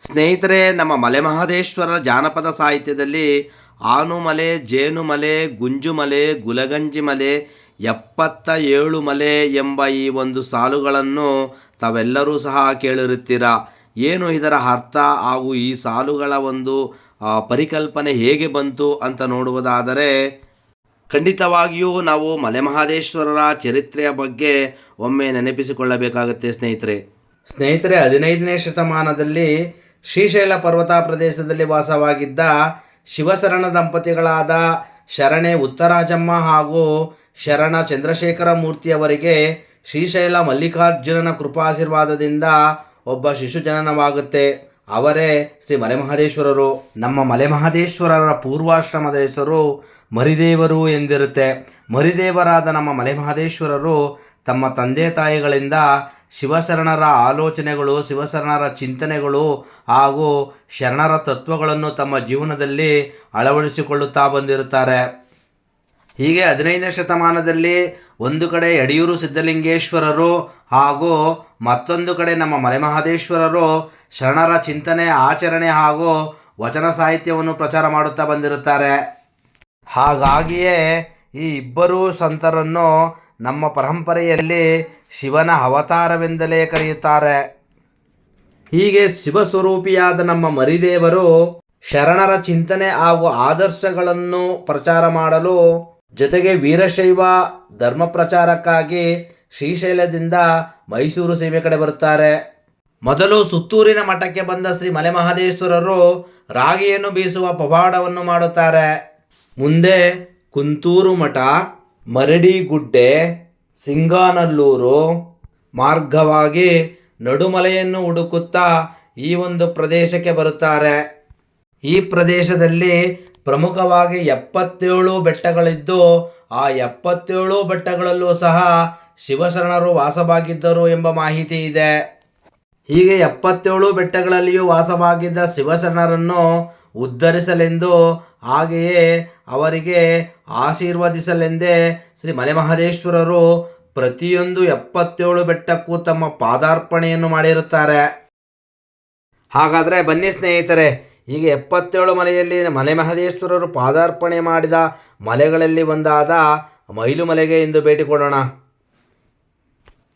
ಸ್ನೇಹಿತರೆ, ನಮ್ಮ ಮಲೆಮಹದೇಶ್ವರರ ಜಾನಪದ ಸಾಹಿತ್ಯದಲ್ಲಿ ಆನುಮಲೆ, ಜೇನುಮಲೆ, ಗುಂಜುಮಲೆ, ಗುಲಗಂಜಿ ಮಲೆ, 77 ಮಲೆ ಎಂಬ ಈ ಒಂದು ಸಾಲುಗಳನ್ನು ತಾವೆಲ್ಲರೂ ಸಹ ಕೇಳಿರುತ್ತೀರಾ. ಏನು ಇದರ ಅರ್ಥ ಹಾಗೂ ಈ ಸಾಲುಗಳ ಒಂದು ಪರಿಕಲ್ಪನೆ ಹೇಗೆ ಬಂತು ಅಂತ ನೋಡುವುದಾದರೆ, ಖಂಡಿತವಾಗಿಯೂ ನಾವು ಮಲೆಮಹದೇಶ್ವರರ ಚರಿತ್ರೆಯ ಬಗ್ಗೆ ಒಮ್ಮೆ ನೆನಪಿಸಿಕೊಳ್ಳಬೇಕಾಗುತ್ತೆ ಸ್ನೇಹಿತರೆ. 15ನೇ ಶತಮಾನದಲ್ಲಿ ಶ್ರೀಶೈಲ ಪರ್ವತ ಪ್ರದೇಶದಲ್ಲಿ ವಾಸವಾಗಿದ್ದ ಶಿವಶರಣ ದಂಪತಿಗಳಾದ ಶರಣೆ ಉತ್ತರಾಜಮ್ಮ ಹಾಗೂ ಶರಣ ಚಂದ್ರಶೇಖರ ಮೂರ್ತಿಯವರಿಗೆ ಶ್ರೀಶೈಲ ಮಲ್ಲಿಕಾರ್ಜುನನ ಕೃಪಾಶೀರ್ವಾದದಿಂದ ಒಬ್ಬ ಶಿಶು ಜನನವಾಗುತ್ತೆ. ಅವರೇ ಶ್ರೀ ಮಲೆಮಹದೇಶ್ವರರು. ನಮ್ಮ ಮಲೆಮಹದೇಶ್ವರರ ಪೂರ್ವಾಶ್ರಮದ ಹೆಸರು ಮರಿದೇವರು ಎಂದಿರುತ್ತೆ. ಮರಿದೇವರಾದ ನಮ್ಮ ಮಲೆಮಹದೇಶ್ವರರು ತಮ್ಮ ತಂದೆ ತಾಯಿಗಳಿಂದ ಶಿವಶರಣರ ಆಲೋಚನೆಗಳು, ಶಿವಶರಣರ ಚಿಂತನೆಗಳು ಹಾಗೂ ಶರಣರ ತತ್ವಗಳನ್ನು ತಮ್ಮ ಜೀವನದಲ್ಲಿ ಅಳವಡಿಸಿಕೊಳ್ಳುತ್ತಾ ಬಂದಿರುತ್ತಾರೆ. ಹೀಗೆ 15ನೇ ಶತಮಾನದಲ್ಲಿ ಒಂದು ಕಡೆ ಯಡಿಯೂರು ಸಿದ್ಧಲಿಂಗೇಶ್ವರರು ಹಾಗೂ ಮತ್ತೊಂದು ಕಡೆ ನಮ್ಮ ಮಲೆಮಹದೇಶ್ವರರು ಶರಣರ ಚಿಂತನೆ, ಆಚರಣೆ ಹಾಗೂ ವಚನ ಸಾಹಿತ್ಯವನ್ನು ಪ್ರಚಾರ ಮಾಡುತ್ತಾ ಬಂದಿರುತ್ತಾರೆ. ಹಾಗಾಗಿಯೇ ಈ ಇಬ್ಬರೂ ಸಂತರನ್ನು ನಮ್ಮ ಪರಂಪರೆಯಲ್ಲಿ ಶಿವನ ಅವತಾರವೆಂದಲೇ ಕರೆಯುತ್ತಾರೆ. ಹೀಗೆ ಶಿವಸ್ವರೂಪಿಯಾದ ನಮ್ಮ ಮರಿದೇವರು ಶರಣರ ಚಿಂತನೆ ಹಾಗೂ ಆದರ್ಶಗಳನ್ನು ಪ್ರಚಾರ ಮಾಡಲು, ಜೊತೆಗೆ ವೀರಶೈವ ಧರ್ಮ ಪ್ರಚಾರಕ್ಕಾಗಿ ಶ್ರೀಶೈಲದಿಂದ ಮೈಸೂರು ಸೀಮೆ ಕಡೆ ಬರುತ್ತಾರೆ. ಮೊದಲು ಸುತ್ತೂರಿನ ಮಠಕ್ಕೆ ಬಂದ ಶ್ರೀ ಮಲೆಮಹದೇಶ್ವರರು ರಾಗಿಯನ್ನು ಬೀಸುವ ಪವಾಡವನ್ನು ಮಾಡುತ್ತಾರೆ. ಮುಂದೆ ಕುಂತೂರು ಮಠ, ಮರಡಿಗುಡ್ಡೆ, ಸಿಂಗಾನಲ್ಲೂರು ಮಾರ್ಗವಾಗಿ ನಡುಮಲೆಯನ್ನು ಹುಡುಕುತ್ತಾ ಈ ಒಂದು ಪ್ರದೇಶಕ್ಕೆ ಬರುತ್ತಾರೆ. ಈ ಪ್ರದೇಶದಲ್ಲಿ ಪ್ರಮುಖವಾಗಿ 77 ಬೆಟ್ಟಗಳಿದ್ದು, ಆ 77 ಬೆಟ್ಟಗಳಲ್ಲೂ ಸಹ ಶಿವಶರಣರು ವಾಸವಾಗಿದ್ದರು ಎಂಬ ಮಾಹಿತಿ ಇದೆ. ಹೀಗೆ 77 ಬೆಟ್ಟಗಳಲ್ಲಿಯೂ ವಾಸವಾಗಿದ್ದ ಶಿವಶರಣರನ್ನು ಉದ್ಧರಿಸಲೆಂದು, ಹಾಗೆಯೇ ಅವರಿಗೆ ಆಶೀರ್ವದಿಸಲೆಂದೇ ಶ್ರೀ ಮಲೆಮಹದೇಶ್ವರರು ಪ್ರತಿಯೊಂದು 77 ಬೆಟ್ಟಕ್ಕೂ ತಮ್ಮ ಪಾದಾರ್ಪಣೆಯನ್ನು ಮಾಡಿರುತ್ತಾರೆ. ಹಾಗಾದರೆ ಬನ್ನಿ ಸ್ನೇಹಿತರೆ, ಹೀಗೆ 77 ಮಲೆಯಲ್ಲಿ ಮಲೆಮಹದೇಶ್ವರರು ಪಾದಾರ್ಪಣೆ ಮಾಡಿದ ಮಲೆಗಳಲ್ಲಿ ಒಂದಾದ ಮೈಲುಮಲೆಗೆ ಇಂದು ಭೇಟಿ ಕೊಡೋಣ.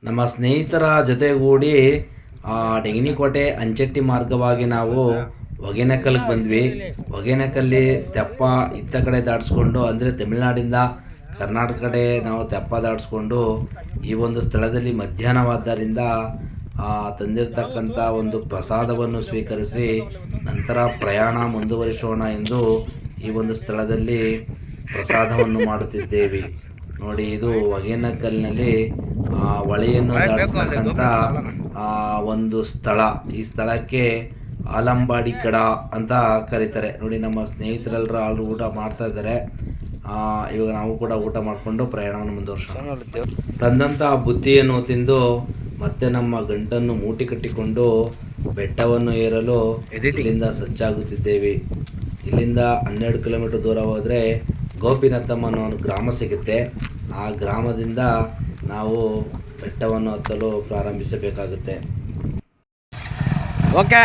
ನಮ್ಮ ಸ್ನೇಹಿತರ ಜೊತೆಗೂಡಿ ಡೆಂಗಿನಿಕೋಟೆ ಅಂಚೆಟ್ಟಿ ಮಾರ್ಗವಾಗಿ ನಾವು ಹೊಗೇನಕಲ್ಗೆ ಬಂದ್ವಿ. ಹೊಗೇನಕಲ್ಲಿ ತೆಪ್ಪ ಇತ್ತ ಕಡೆ ದಾಟಿಸ್ಕೊಂಡು, ಅಂದರೆ ತಮಿಳುನಾಡಿಂದ ಕರ್ನಾಟಕ ಕಡೆ ನಾವು ತೆಪ್ಪ ದಾಟಿಸ್ಕೊಂಡು ಈ ಒಂದು ಸ್ಥಳದಲ್ಲಿ ಮಧ್ಯಾಹ್ನವಾದ್ದರಿಂದ ತಂದಿರತಕ್ಕಂಥ ಒಂದು ಪ್ರಸಾದವನ್ನು ಸ್ವೀಕರಿಸಿ ನಂತರ ಪ್ರಯಾಣ ಮುಂದುವರಿಸೋಣ ಎಂದು ಈ ಒಂದು ಸ್ಥಳದಲ್ಲಿ ಪ್ರಸಾದವನ್ನು ಮಾಡುತ್ತಿದ್ದೇವೆ. ನೋಡಿ, ಇದು ಹೊಗೇನಕಲ್ನಲ್ಲಿ ಹೊಳೆಯನ್ನು ದಾಟಿಸ್ತಕ್ಕಂಥ ಒಂದು ಸ್ಥಳ. ಈ ಸ್ಥಳಕ್ಕೆ ಆಲಂಬಾಡಿ ಕಡ ಅಂತ ಕರೀತಾರೆ. ನೋಡಿ, ನಮ್ಮ ಸ್ನೇಹಿತರೆಲ್ಲರೂ ಆಲ್ರು ಊಟ ಮಾಡ್ತಾ ಇದ್ದಾರೆ. ಇವಾಗ ನಾವು ಕೂಡ ಊಟ ಮಾಡಿಕೊಂಡು ಪ್ರಯಾಣವನ್ನು ಮುಂದುವರಿಸೋಣ. ತಂದಂಥ ಬುತ್ತಿಯನ್ನು ತಿಂದು ಮತ್ತೆ ನಮ್ಮ ಗಂಟನ್ನು ಮೂಟಿ ಕಟ್ಟಿಕೊಂಡು ಬೆಟ್ಟವನ್ನು ಏರಲು ಇಲ್ಲಿಂದ ಸಜ್ಜಾಗುತ್ತಿದ್ದೇವೆ. ಇಲ್ಲಿಂದ 12 ಕಿಲೋಮೀಟರ್ ದೂರ ಹೋದರೆ ಗೋಪಿನಾಥಮ್ ಅನ್ನೋ ಒಂದು ಗ್ರಾಮ ಸಿಗುತ್ತೆ. ಆ ಗ್ರಾಮದಿಂದ ನಾವು ಬೆಟ್ಟವನ್ನು ಹತ್ತಲು ಪ್ರಾರಂಭಿಸಬೇಕಾಗುತ್ತೆ. ಓಕೆ,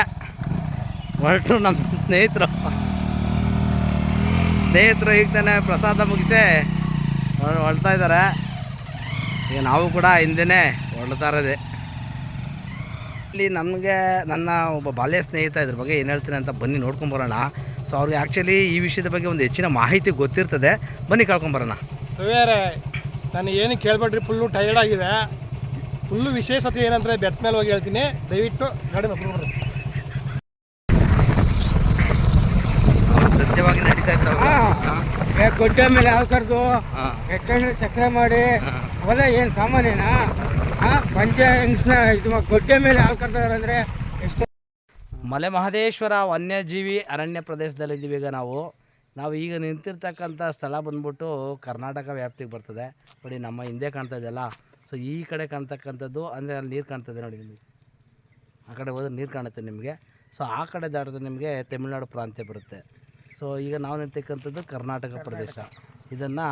ಹೊರಟು ನಮ್ಮ ಸ್ನೇಹಿತರು ಈಗ ತಾನೇ ಪ್ರಸಾದ ಮುಗಿಸಿ ಹೊರಡ್ತಾ ಇದ್ದಾರೆ. ಈಗ ನಾವು ಕೂಡ ಹಿಂದೆನೇ ಹೊರಡ್ತಾ ಇರೋದೆ. ಇಲ್ಲಿ ನಮಗೆ ನನ್ನ ಒಬ್ಬ ಬಾಲ್ಯ ಸ್ನೇಹಿತ ಇದ್ರ ಬಗ್ಗೆ ಏನು ಹೇಳ್ತೀನಿ ಅಂತ ಬನ್ನಿ ನೋಡ್ಕೊಂಬರೋಣ. ಸೊ ಅವ್ರಿಗೆ ಆ್ಯಕ್ಚುಲಿ ಈ ವಿಷಯದ ಬಗ್ಗೆ ಒಂದು ಹೆಚ್ಚಿನ ಮಾಹಿತಿ ಗೊತ್ತಿರ್ತದೆ. ಬನ್ನಿ ಕೇಳ್ಕೊಂಬರೋಣ. ಬೇರೆ ನಾನು ಏನು ಕೇಳ್ಬೇಡ್ರಿ, ಫುಲ್ಲು ಟಯರ್ಡ್ ಆಗಿದೆ. ಫುಲ್ಲು ವಿಶೇಷತೆ ಏನಂದರೆ ಬೆಟ್ಟ ಮೇಲೆ ಹೋಗಿ ಹೇಳ್ತೀನಿ, ದಯವಿಟ್ಟು ಗಾಡಿ ಬರ್ರಿ. ಸತ್ಯವಾಗಿ ನಡೀತಾ ಇರ್ತಾವೆ. ಗೊಡ್ಡ ಮೇಲೆ ಹಾಲು ಕರೆದು ಎಷ್ಟೊಂದು ಚಕ್ರ ಮಾಡಿ ಅವೆಲ್ಲ ಏನು ಸಾಮಾನ್ಯನಾ? ಪಂಚ ಹೆಂಗ್ಸ್ನ ಇದು ಗೊಡ್ಡೆ ಮೇಲೆ ಹಾಲು ಕರ್ದಾರೆ ಅಂದರೆ ಎಷ್ಟು. ಮಲೆಮಹದೇಶ್ವರ ವನ್ಯಜೀವಿ ಅರಣ್ಯ ಪ್ರದೇಶದಲ್ಲಿದ್ದೀವಿ. ಈಗ ನಾವು ಈಗ ನಿಂತಿರ್ತಕ್ಕಂಥ ಸ್ಥಳ ಬಂದ್ಬಿಟ್ಟು ಕರ್ನಾಟಕ ವ್ಯಾಪ್ತಿಗೆ ಬರ್ತದೆ. ನೋಡಿ, ನಮ್ಮ ಹಿಂದೆ ಕಾಣ್ತಾ ಇದೆಯಲ್ಲ, ಸೊ ಈ ಕಡೆ ಕಾಣ್ತಕ್ಕಂಥದ್ದು ಅಂದರೆ ಅಲ್ಲಿ ನೀರು ಕಾಣ್ತದೆ ನೋಡಿ. ನಿಮಗೆ ಆ ಕಡೆ ಹೋದ್ರೆ ನೀರು ಕಾಣುತ್ತೆ ನಿಮಗೆ. ಸೊ ಆ ಕಡೆ ದಾಟಿದ್ರೆ ನಿಮಗೆ ತಮಿಳುನಾಡು ಪ್ರಾಂತ್ಯ ಬರುತ್ತೆ. ಸೊ ಈಗ ನಾವು ನಿಂತಿರ್ತಕ್ಕಂಥದ್ದು ಕರ್ನಾಟಕ ಪ್ರದೇಶ. ಇದನ್ನು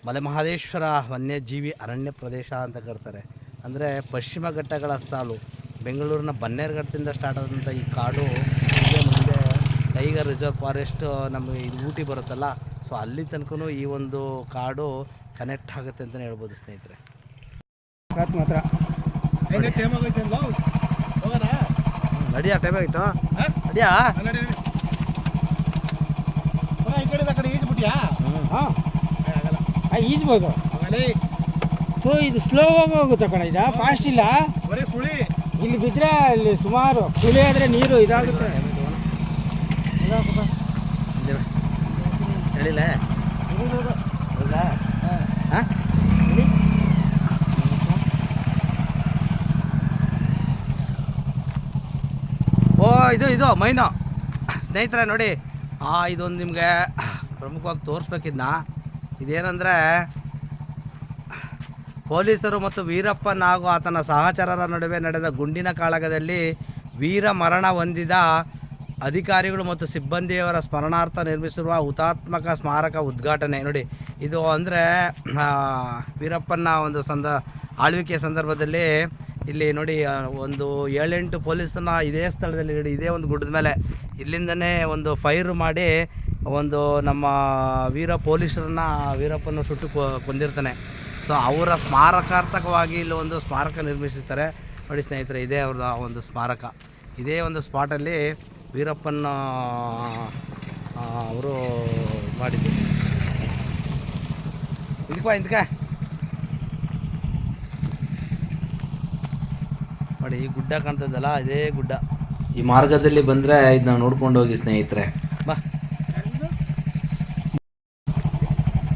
ಮಲೆಮಹದೇಶ್ವರ ವನ್ಯಜೀವಿ ಅರಣ್ಯ ಪ್ರದೇಶ ಅಂತ ಕರ್ತಾರೆ. ಅಂದರೆ ಪಶ್ಚಿಮ ಘಟ್ಟಗಳ ಸಾಲು ಬೆಂಗಳೂರಿನ ಬನ್ನೇರುಘಟ್ಟದಿಂದ ಸ್ಟಾರ್ಟ್ ಆದಂಥ ಈ ಕಾಡು ಹೀಗೆ ಮುಂದೆ ಟೈಗರ್ ರಿಸರ್ವ್ ಫಾರೆಸ್ಟ್ ನಮಗೆ ಇದು ಊಟಿ ಬರುತ್ತಲ್ಲ, ಸೊ ಅಲ್ಲಿ ತನಕನೂ ಈ ಒಂದು ಕಾಡು ಕನೆಕ್ಟ್ ಆಗುತ್ತೆ ಅಂತಲೇ ಹೇಳ್ಬೋದು ಸ್ನೇಹಿತರೆ. ಮಾತ್ರ ನಡಿಯಾ ಟೈಮ್ ಆಯಿತು, ನಡಿಯಾ ಈ ಕಡೆ ಈಜ್ಬಿಟ್ಟಿಯಾ? ಹಾಂ ಈಜ್ಬೋದು. ಇದು ಸ್ಲೋ ಆಗಿ ಹೋಗುತ್ತೆ ಕಣ, ಇದು ಫಾಸ್ಟ್ ಇಲ್ಲ. ಬರೀ ಸುಳಿ ಇಲ್ಲಿ ಬಿದ್ದರೆ ಇಲ್ಲಿ ಸುಮಾರು ಸುಳಿ ಆದರೆ ನೀರು ಇದಾಗುತ್ತೆ. ಹೇಳಿಲ್ಲ ಹೌದಾ? ಹಾಂ ಓ ಇದು ಮೈನು ಸ್ನೇಹಿತರೆ ನೋಡಿ. ಇದೊಂದು ನಿಮಗೆ ಪ್ರಮುಖವಾಗಿ ತೋರಿಸ್ಬೇಕಿದ್ನ. ಇದೇನೆಂದರೆ ಪೊಲೀಸರು ಮತ್ತು ವೀರಪ್ಪನ್ ಹಾಗೂ ಆತನ ಸಹಚರರ ನಡುವೆ ನಡೆದ ಗುಂಡಿನ ಕಾಳಗದಲ್ಲಿ ವೀರ ಮರಣ ಹೊಂದಿದ ಅಧಿಕಾರಿಗಳು ಮತ್ತು ಸಿಬ್ಬಂದಿಯವರ ಸ್ಮರಣಾರ್ಥ ನಿರ್ಮಿಸಿರುವ ಹುತಾತ್ಮಕ ಸ್ಮಾರಕ ಉದ್ಘಾಟನೆ. ನೋಡಿ ಇದು ಅಂದರೆ ವೀರಪ್ಪನ ಒಂದು ಆಳ್ವಿಕೆಯ ಸಂದರ್ಭದಲ್ಲಿ ಇಲ್ಲಿ ನೋಡಿ ಒಂದು 7-8 ಪೊಲೀಸರನ್ನ ಇದೇ ಸ್ಥಳದಲ್ಲಿ ನೋಡಿ, ಇದೇ ಒಂದು ಗುಡ್ಡದ ಮೇಲೆ ಇಲ್ಲಿಂದನೇ ಒಂದು ಫೈರ್ ಮಾಡಿ ಒಂದು ನಮ್ಮ ವೀರಪ್ಪನ ಸುಟ್ಟು ಕೊಂದಿರ್ತಾನೆ. ಸೊ ಅವರ ಸ್ಮಾರಕಾರ್ಥಕವಾಗಿ ಇಲ್ಲಿ ಒಂದು ಸ್ಮಾರಕ ನಿರ್ಮಿಸಿರ್ತಾರೆ ನೋಡಿ ಸ್ನೇಹಿತರೆ. ಇದೇ ಅವ್ರದ್ದು ಒಂದು ಸ್ಮಾರಕ. ಇದೇ ಒಂದು ಸ್ಪಾಟಲ್ಲಿ ವೀರಪ್ಪನ ಅವರು ಮಾಡಿದ್ದು. ಇದಕ್ಕೆ ನೋಡಿ ಈ ಗುಡ್ಡ ಕಾಣ್ತದಲ್ಲ, ಇದೇ ಗುಡ್ಡ. ಈ ಮಾರ್ಗದಲ್ಲಿ ಬಂದರೆ ಇದನ್ನ ನೋಡ್ಕೊಂಡು ಹೋಗಿ ಸ್ನೇಹಿತರೆ. ಬಾ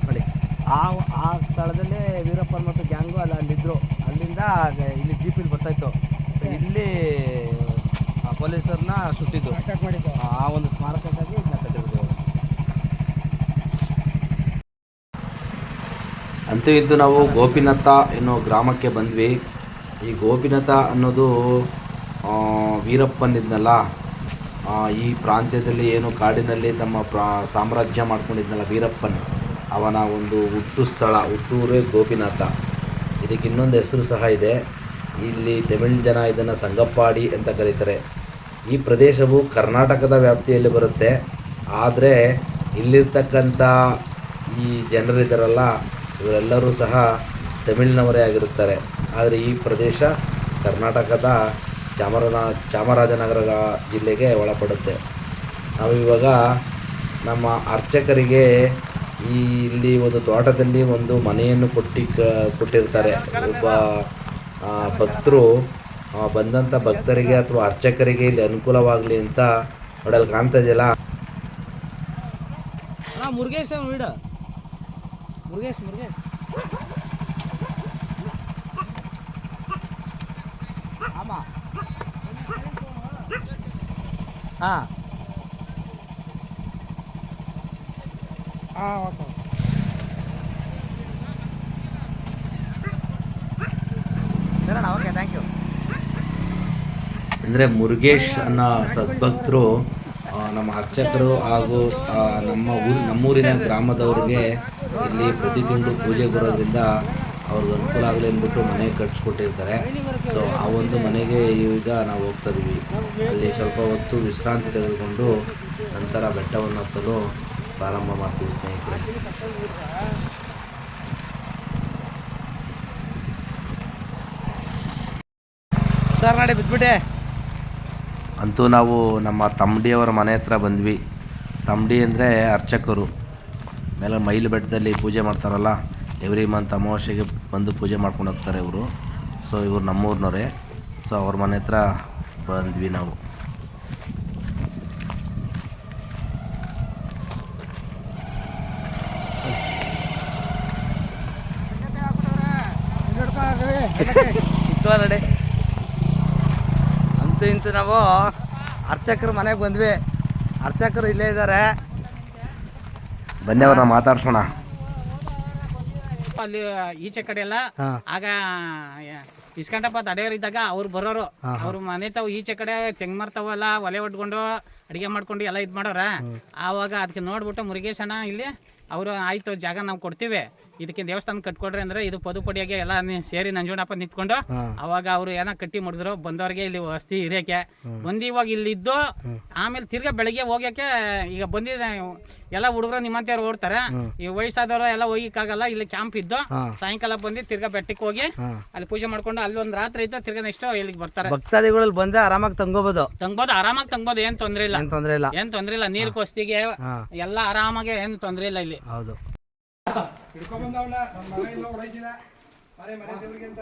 ನೋಡಿ ಆ ಸ್ಥಳದಲ್ಲಿ ವೀರಪ್ಪನ್ ಮತ್ತು ಗ್ಯಾಂಗು ಅಲ್ಲಿದ್ದರು. ಅಲ್ಲಿಂದ ಇಲ್ಲಿ ಜೀಪಿಲ್ಲಿ ಬರ್ತಾಯಿತ್ತು. ಇಲ್ಲಿ ಪೊಲೀಸರನ್ನ ಸುಟ್ಟಿದ್ದು ಆ ಒಂದು ಸ್ಮಾರಕಕ್ಕಾಗಿ ಇದನ್ನ ಕಟ್ಟಿರೋದು. ಅಂತೂ ಇಂತೂ ನಾವು ಗೋಪಿನಾಥ ಎನ್ನೋ ಗ್ರಾಮಕ್ಕೆ ಬಂದ್ವಿ. ಈ ಗೋಪಿನಾಥ ಅನ್ನೋದು ವೀರಪ್ಪನಿದ್ನಲ್ಲ, ಈ ಪ್ರಾಂತ್ಯದಲ್ಲಿ ಏನು ಕಾಡಿನಲ್ಲಿ ತಮ್ಮ ಸಾಮ್ರಾಜ್ಯ ಮಾಡ್ಕೊಂಡಿದ್ನಲ್ಲ ವೀರಪ್ಪನ್, ಅವನ ಒಂದು ಹುಟ್ಟೂರೇ ಗೋಪಿನಾಥ. ಇದಕ್ಕೆ ಇನ್ನೊಂದು ಹೆಸರು ಸಹ ಇದೆ. ಇಲ್ಲಿ ತಮಿಳ್ ಜನ ಇದನ್ನು ಸಂಗಪ್ಪಾಡಿ ಅಂತ ಕರೀತಾರೆ. ಈ ಪ್ರದೇಶವು ಕರ್ನಾಟಕದ ವ್ಯಾಪ್ತಿಯಲ್ಲಿ ಬರುತ್ತೆ. ಆದರೆ ಇಲ್ಲಿರ್ತಕ್ಕಂಥ ಈ ಜನರಿದ್ದಾರಲ್ಲ, ಇವರೆಲ್ಲರೂ ಸಹ ತಮಿಳಿನವರೇ ಆಗಿರುತ್ತಾರೆ. ಆದರೆ ಈ ಪ್ರದೇಶ ಕರ್ನಾಟಕದ ಚಾಮರಾಜನಗರ ಜಿಲ್ಲೆಗೆ ಒಳಪಡುತ್ತೆ. ನಾವಿವಾಗ ನಮ್ಮ ಅರ್ಚಕರಿಗೆ ಇಲ್ಲಿ ಒಂದು ತೋಟದಲ್ಲಿ ಒಂದು ಮನೆಯನ್ನು ಕೊಟ್ಟಿರ್ತಾರೆ. ಒಬ್ಬ ಭಕ್ತರು ಬಂದಂಥ ಭಕ್ತರಿಗೆ ಅಥವಾ ಅರ್ಚಕರಿಗೆ ಇಲ್ಲಿ ಅನುಕೂಲವಾಗಲಿ ಅಂತ ನೋಡಲ್ಲಿ ಕಾಣ್ತಾ ಇದೆಯಲ್ಲ. ಮುರುಗೇಶ್ ಹಾಂ okay. Okay thank you. Murugesh ಅನ್ನೋ ಸದ್ಭಕ್ತರು ನಮ್ಮ ಅರ್ಚಕರು ಹಾಗೂ ನಮ್ಮೂರಿನ ಗ್ರಾಮದವರಿಗೆ ಇಲ್ಲಿ ಪ್ರತಿ ತಿಂಗಳು ಪೂಜೆ ಬರೋದ್ರಿಂದ ಅವ್ರಿಗೆ ಅನುಕೂಲ ಆಗಲಿ ಅಂದ್ಬಿಟ್ಟು ಮನೆ ಕಟ್ಸ್ಕೊಟ್ಟಿರ್ತಾರೆ. ಸೊ ಆ ಒಂದು ಮನೆಗೆ ಈಗ ನಾವು ಹೋಗ್ತಾ ಇದ್ದೀವಿ. ಅಲ್ಲಿ ಸ್ವಲ್ಪ ಹೊತ್ತು ವಿಶ್ರಾಂತಿ ತೆಗೆದುಕೊಂಡು ನಂತರ ಬೆಟ್ಟವನ್ನು ಹತ್ತಲು ಪ್ರಾರಂಭ ಮಾಡ್ತೀವಿ ಸ್ನೇಹಿತರೆ. ಸರ್ ನಾಳೆ ಬಿದ್ದುಬಿಟ್ಟೆ. ಅಂತೂ ನಾವು ನಮ್ಮ ತಮ್ಮಡಿಯವರ ಮನೆ ಹತ್ರ ಬಂದ್ವಿ. ತಮ್ಮಡಿ ಅಂದರೆ ಅರ್ಚಕರು. ಮೇಲೆ ಮೈಲು ಬೆಟ್ಟದಲ್ಲಿ ಪೂಜೆ ಮಾಡ್ತಾರಲ್ಲ, ಎವ್ರಿ ಮಂತ್ ಅಮಾವಾಸ್ಯೆಗೆ ಬಂದು ಪೂಜೆ ಮಾಡ್ಕೊಂಡು ಹೋಗ್ತಾರೆ ಇವರು. ಸೊ ಇವರು ನಮ್ಮೂರಿನವರೇ. ಸೊ ಅವ್ರ ಮನೆ ಹತ್ರ ಬಂದ್ವಿ ನಾವು. ನಡೆ ಅಂತೂ ಇಂತೂ ನಾವು ಅರ್ಚಕರ ಮನೆಗೆ ಬಂದ್ವಿ. ಅರ್ಚಕರು ಇಲ್ಲೇ ಇದ್ದಾರೆ, ಬನ್ನಿ ಅವ್ರನ್ನ ಮಾತಾಡ್ಸೋಣ. ಅಲ್ಲಿ ಈಚೆ ಕಡೆ ಎಲ್ಲ ಆಗ ಇಸ್ಕೊಂಡಪ್ಪ ತಡೆಯೋರು ಇದ್ದಾಗ ಅವ್ರು ಬರೋರು. ಅವ್ರ ಮನೆ ತಾವು ಈಚೆ ಕಡೆ ತೆಂಗ್ ಮರ್ತಾವಲ್ಲ, ಒಲೆ ಹೊಡ್ಕೊಂಡು ಅಡಿಗೆ ಮಾಡ್ಕೊಂಡು ಎಲ್ಲ ಇದು ಮಾಡೋರ. ಆವಾಗ ಅದಕ್ಕೆ ನೋಡ್ಬಿಟ್ಟು ಮುರುಗೇಶನ ಇಲ್ಲಿ ಅವರು ಆಯ್ತು ಜಾಗ ನಾವು ಕೊಡ್ತೀವಿ, ಇದಕ್ಕೆ ದೇವಸ್ಥಾನ ಕಟ್ಕೊಡ್ರಿ ಅಂದ್ರೆ ಇದು ಪದುಪಡಿಯಾಗೆ ಎಲ್ಲ ಸೇರಿ ನಂಜುಂಡಪ್ಪ ನಿಂತ್ಕೊಂಡು ಅವಾಗ ಅವರು ಏನೋ ಕಟ್ಟಿ ಮುಡಿದ್ರು ಬಂದವ್ರಿಗೆ ಇಲ್ಲಿ ವಸ್ತಿ ಇರೋಕೆ ಬಂದು ಇವಾಗ ಇಲ್ಲಿದ್ದು ಆಮೇಲೆ ತಿರ್ಗಾ ಬೆಳಗ್ಗೆ ಹೋಗ್ಯಕ್ಕೆ ಈಗ ಬಂದಿದೆ ಎಲ್ಲ ಹುಡುಗರು ನಿಮ್ಮಂತವ್ರು ಓಡ್ತಾರೆ ಈ ವಯಸ್ಸಾದವರು ಎಲ್ಲ ಹೋಗಿಕ್ಕಾಗಲ್ಲ ಇಲ್ಲಿ ಕ್ಯಾಂಪ್ ಇದ್ದು ಸಾಯಂಕಾಲ ಬಂದು ತಿರ್ಗಾ ಬೆಟ್ಟಕ್ಕೆ ಹೋಗಿ ಅಲ್ಲಿ ಪೂಜೆ ಮಾಡ್ಕೊಂಡು ಅಲ್ಲಿ ಒಂದು ರಾತ್ರಿ ಇದ್ದು ತಿರ್ಗಾ ನೆಕ್ಸ್ಟ್ ಇಲ್ಲಿಗೆ ಬರ್ತಾರೆ. ಭಕ್ತಾದಿಗಳಲ್ಲಿ ಬಂದ್ರೆ ಆರಾಮಾಗಿ ತಂಗೋಬೋದು ಆರಾಮಾಗಿ ತಂಗೋದು ಏನ್ ತೊಂದ್ರೆ ಇಲ್ಲ ಏನ್ ತೊಂದ್ರೆ ಇಲ್ಲ. ನೀರ್ ಕೊಸ್ತಿಗೆ ಎಲ್ಲ ಆರಾಮಾಗಿ ಏನ್ ತೊಂದ್ರೆ ಇಲ್ಲ ಇಲ್ಲಿ. ಹೌದು. ಹಿಡ್ಕೊಂಡ್ಬಂದವನ ನಮ್ಮ ಮನೆ ಎಲ್ಲ ಹೊಡೈತಿಲ್ಲ ಮನೆ ದೇವ್ರಿಗೆ ಅಂತ.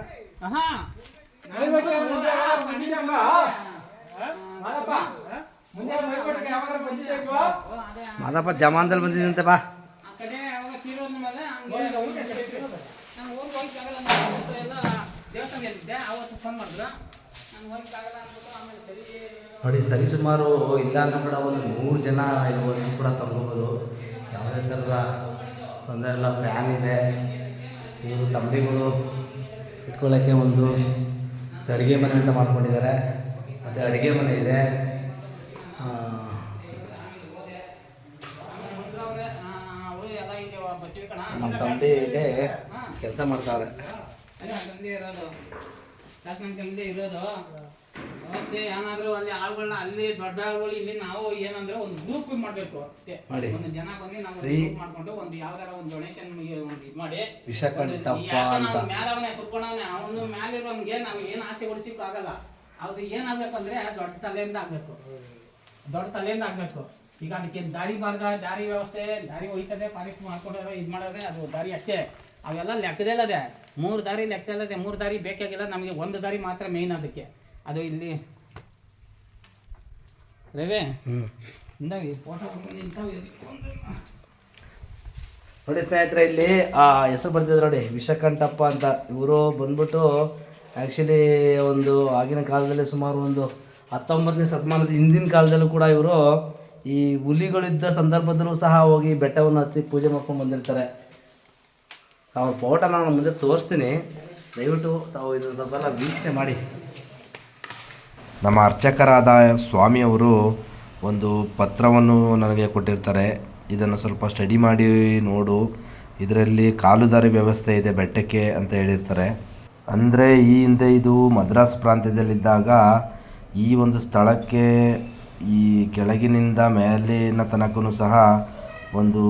ಮಾದಪ್ಪ ಜಮಾನದಲ್ಲಿ ಬಂದಿದ್ದಂತೆ ಬಾ. ನೋಡಿ ಸರಿಸುಮಾರು ಇಲ್ಲ ಅಂದ್ರೆ ಕೂಡ ಒಂದು 100 ಜನ ಇಲ್ಲಿ ಕೂಡ ತಂಗೋಬೋದು. ಯಾವುದೇ ಥರದ ತೊಂದರೆ ಇಲ್ಲ. ಫ್ಯಾನ್ ಇದೆ, ಇವರು ತಂಬಿಗಳು ಇಟ್ಕೊಳ್ಳೋಕ್ಕೆ ಒಂದು ಅಡುಗೆ ಮನೆ ಅಂತ ಮಾಡ್ಕೊಂಡಿದ್ದಾರೆ. ಮತ್ತು ಅಡುಗೆ ಮನೆ ಇದೆ. ನಮ್ಮ ತಂದೆ ಇದೆ ಕೆಲಸ ಮಾಡ್ತಾರೆ. ಇರೋದು ವ್ಯವಸ್ಥೆ ಏನಾದ್ರು ಅಲ್ಲಿ ಆಳುಗಳನ್ನ ಅಲ್ಲಿ ದೊಡ್ಡ ಆಳುಗಳು ಇಲ್ಲಿ ನಾವು ಏನಂದ್ರೆ ಒಂದು ಗ್ರೂಪ್ ಮಾಡ್ಬೇಕು. ಒಂದು ಜನ ಬಂದು ನಾವು ಗ್ರೂಪ್ ಮಾಡ್ಕೊಂಡು ಒಂದು ಯಾವ್ದಾರ ಒಂದು ಡೊನೇಷನ್ ಇದು ಮಾಡಿ ಮ್ಯಾಲವನೇ ಕುತ್ಕೊಂಡವನೇ ಅವನು ಮ್ಯಾಲಿರೋನ್ಗೆ ನಾವು ಏನ್ ಆಸೆ ಹೊಡಿಸಿಕ್ ಆಗಲ್ಲ. ಅದು ಏನಾಗ್ಬೇಕು ಅಂದ್ರೆ ದೊಡ್ಡ ತಲೆಯಿಂದ ಆಗ್ಬೇಕು. ಈಗ ಅದಕ್ಕೆ ದಾರಿ ಮಾರ್ಗ, ದಾರಿ ವ್ಯವಸ್ಥೆ, ದಾರಿ ಹೋಯ್ತದೆ, ಪಾಲಿಕ್ ಮಾಡ್ಕೊಂಡ್ರೆ ಇದು ಮಾಡಿದ್ರೆ ಅದು ದಾರಿ ಅಷ್ಟೇ. ಅವೆಲ್ಲ ಲೆಕ್ಕದಲ್ಲದೆ 3 ದಾರಿ ಲೆಕ್ಕದಲ್ಲದೆ 3 ದಾರಿ ಬೇಕಾಗಿಲ್ಲ ನಮಗೆ. 1 ದಾರಿ ಮಾತ್ರ ಮೇಯ್ನ್. ಅದಕ್ಕೆ ಅದು ಇಲ್ಲಿ ರವಿ ಫೋಟೋ ನೋಡಿ ಸ್ನೇಹಿತರೆ, ಇಲ್ಲಿ ಹೆಸರು ಬರ್ತಿದ್ರು ನೋಡಿ, ವಿಷಕಂಠಪ್ಪ ಅಂತ. ಇವರು ಬಂದ್ಬಿಟ್ಟು ಆ್ಯಕ್ಚುಲಿ ಒಂದು ಆಗಿನ ಕಾಲದಲ್ಲಿ ಸುಮಾರು ಒಂದು 19ನೇ ಶತಮಾನದ ಹಿಂದಿನ ಕಾಲದಲ್ಲೂ ಕೂಡ ಇವರು ಈ ಹುಲಿಗಳಿದ್ದ ಸಂದರ್ಭದಲ್ಲೂ ಸಹ ಹೋಗಿ ಬೆಟ್ಟವನ್ನು ಹತ್ತಿ ಪೂಜೆ ಮಾಡ್ಕೊಂಡು ಬಂದಿರ್ತಾರೆ. ಅವ್ರ ಫೋಟೋ ನಾನು ಮುಂದೆ ತೋರಿಸ್ತೀನಿ, ದಯವಿಟ್ಟು ತಾವು ಇದನ್ನು ಸ್ವಲ್ಪ ಎಲ್ಲ ವೀಕ್ಷಣೆ ಮಾಡಿ. ನಮ್ಮ ಅರ್ಚಕರಾದ ಸ್ವಾಮಿಯವರು ಒಂದು ಪತ್ರವನ್ನು ನನಗೆ ಕೊಟ್ಟಿರ್ತಾರೆ. ಇದನ್ನು ಸ್ವಲ್ಪ ಸ್ಟಡಿ ಮಾಡಿ ನೋಡು, ಇದರಲ್ಲಿ ಕಾಲುದಾರಿ ವ್ಯವಸ್ಥೆ ಇದೆ ಬೆಟ್ಟಕ್ಕೆ ಅಂತ ಹೇಳಿರ್ತಾರೆ. ಅಂದರೆ ಈ ಹಿಂದೆ ಇದು ಮದ್ರಾಸ್ ಪ್ರಾಂತ್ಯದಲ್ಲಿದ್ದಾಗ ಈ ಒಂದು ಸ್ಥಳಕ್ಕೆ ಈ ಕೆಳಗಿನಿಂದ ಮೇಲಿನ ತನಕನೂ ಸಹ ಒಂದು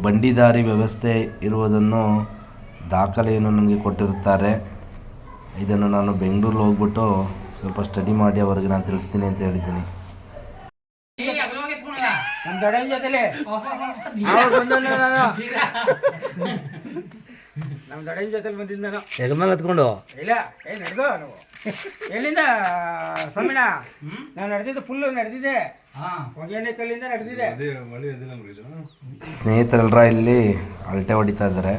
ಬಂಡಿದಾರಿ ವ್ಯವಸ್ಥೆ ಇರುವುದನ್ನು ದಾಖಲೆಯನ್ನು ನನಗೆ ಕೊಟ್ಟಿರುತ್ತಾರೆ. ಇದನ್ನು ನಾನು ಬೆಂಗಳೂರಿಗೆ ಹೋಗ್ಬಿಟ್ಟು ಸ್ವಲ್ಪ ಸ್ಟಡಿ ಮಾಡಿ ಅವರಿಗೆ ನಾನು ತಿಳಿಸ್ತೀನಿ ಅಂತ ಹೇಳಿದ್ದೀನಿ. ನಮ್ಮ ದೊಡ್ಡನ ಜೊತೆಲಿ ನಮ್ಮ ದೊಡ್ಡನ ಜೊತೆಲಿ ಬಂದಿದ್ದು ನಾನು. ಹೆಗಮೇಲೆ ಹತ್ಕೊಂಡು ಇಲ್ಲ ನಡೆದು ನಾವು ಎಲ್ಲಿಂದ ಸ್ವಾಮಿನ ನಾನು ನಡೆದಿದ್ದು ಫುಲ್ಲು ನಡೆದಿದ್ದೆ. ಹೊಗೆನೆ ಕಲ್ಲಿಂದ ನಡೆದಿದೆ. ಸ್ನೇಹಿತರೆಲ್ಲರ ಇಲ್ಲಿ ಅಳತೆ ಹೊಡಿತಾ ಇದ್ದಾರೆ.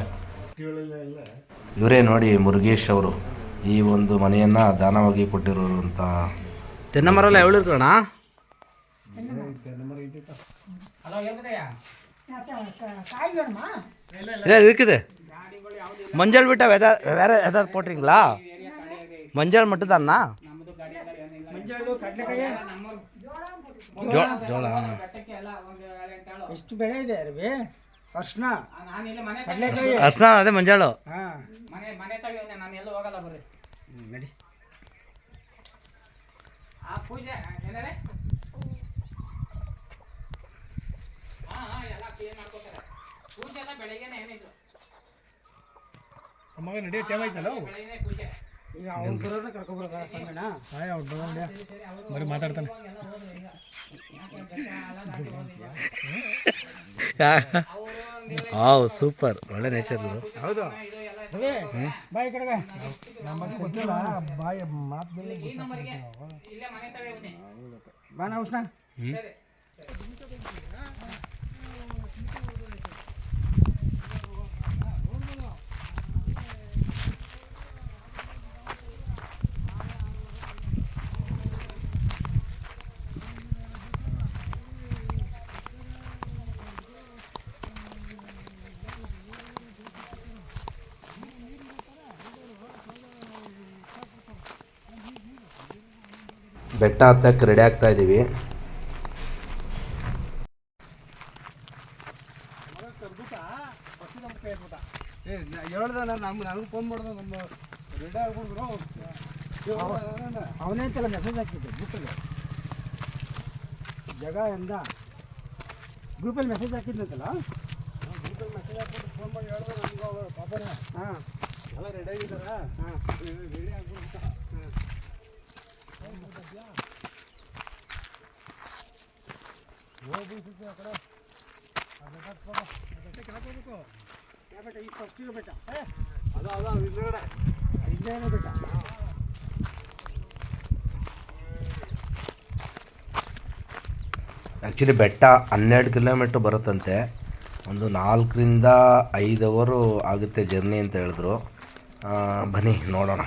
ಇವರೇ ನೋಡಿ ಮುರುಗೇಶ್ ಅವರು ಈ ಒಂದು ಮನೆಯನ್ನು ದಾನವಾಗಿ ಕೊಟ್ಟಿರೋರು ಅಂತ. ತೆನ್ನ ಮರಲ್ಲ ಎವಳು ಇರ್ಕೋಣ இருக்குது. மஞ்சள் விட்டா வேற ஏதாவது போட்டுறீங்களா? மஞ்சள் மட்டும் தானா? ಜೋಳ ಎಷ್ಟು ಬೆಳೆ ಇದೆ ರವಿ? ಅರ್ಶನ ಅರ್ಶನ ಅದೇ ಮಂಜಾಳು. ನಡಿ ಅಮ್ಮಗೆ ನಡಿಯೋ ಟೈಮ್ ಆಯ್ತಲ್ಲ. ಈಗ ಅವ್ನು ಬರೋದ್ರೆ ಕರ್ಕೊಬರೋದ ಸ್ವಾಮಿನ? ಅವ್ರು ಬರೋಲ್ಲ, ಬರೀ ಮಾತಾಡ್ತಾನೆ. ಸೂಪರ್, ಒಳ್ಳೆ ನೇಚರ್. ಹೌದು ಬಾಯ್ ಕಡೆಗೆ ನಮ್ಮ ಗೊತ್ತಿಲ್ಲ, ಬಾಯಿ ಮಾತು ಬಾನ ಉಷ್ಣ. ಬೆಟ್ಟ ಹತ್ತಕ್ಕೆ ರೆಡಿ ಆಗ್ತಾ ಇದ್ದೀವಿ. ನನಗೆ ಫೋನ್ ಮಾಡ್ದೆ ನಮ್ಮ ರೆಡಿ ಆಗ್ಬಿಡ್ರು ಅವನೇ ಅಂತಲ್ಲ ಮೆಸೇಜ್ ಹಾಕಿದ್ದೆ ಗ್ರೂಪಲ್ಲಿ ಜಾಗ ಎಂದ ಗ್ರೂಪಲ್ಲಿ ಮೆಸೇಜ್ ಹಾಕಿದ್ನಂತಲ್ಲ ಗ್ರೂಪಲ್ಲಿ ಮೆಸೇಜ್ ಹಾಕ್ಬಿಟ್ಟು ಫೋನ್ ಮಾಡಿ ಹೇಳಿದ್ರೆ ನನಗೆ ಅವರು ಪಾಪನೇ ಹಾಂ ಎಲ್ಲ ರೆಡಿ ಆಗಿದ್ದಾರೆ ಹಾಂ ರೆಡಿ ಆಗ್ಬಿಡ್ತಾ ಹೋಗ್ಬಿಡ್ತಿದ್ದೆ ಆ ಕಡೆ ಕೆಳಗೆ ಹೋಗ್ಬೇಕು ಯಾವ ಬೇಟ ಈ ಫಸ್ಟ್ ಇರೋ ಬೇಟ ಅದು ಹಿಂದ್ಗಡೆ ಇಲ್ಲೇನೋ ಬೇಟ ಆ್ಯಕ್ಚುಲಿ ಬೆಟ್ಟ 12 ಕಿಲೋಮೀಟ್ರ್ ಬರುತ್ತಂತೆ, ಒಂದು 4ರಿಂದ 5 ಅವರು ಆಗುತ್ತೆ ಜರ್ನಿ ಅಂತ ಹೇಳಿದ್ರು. ಬನ್ನಿ ನೋಡೋಣ.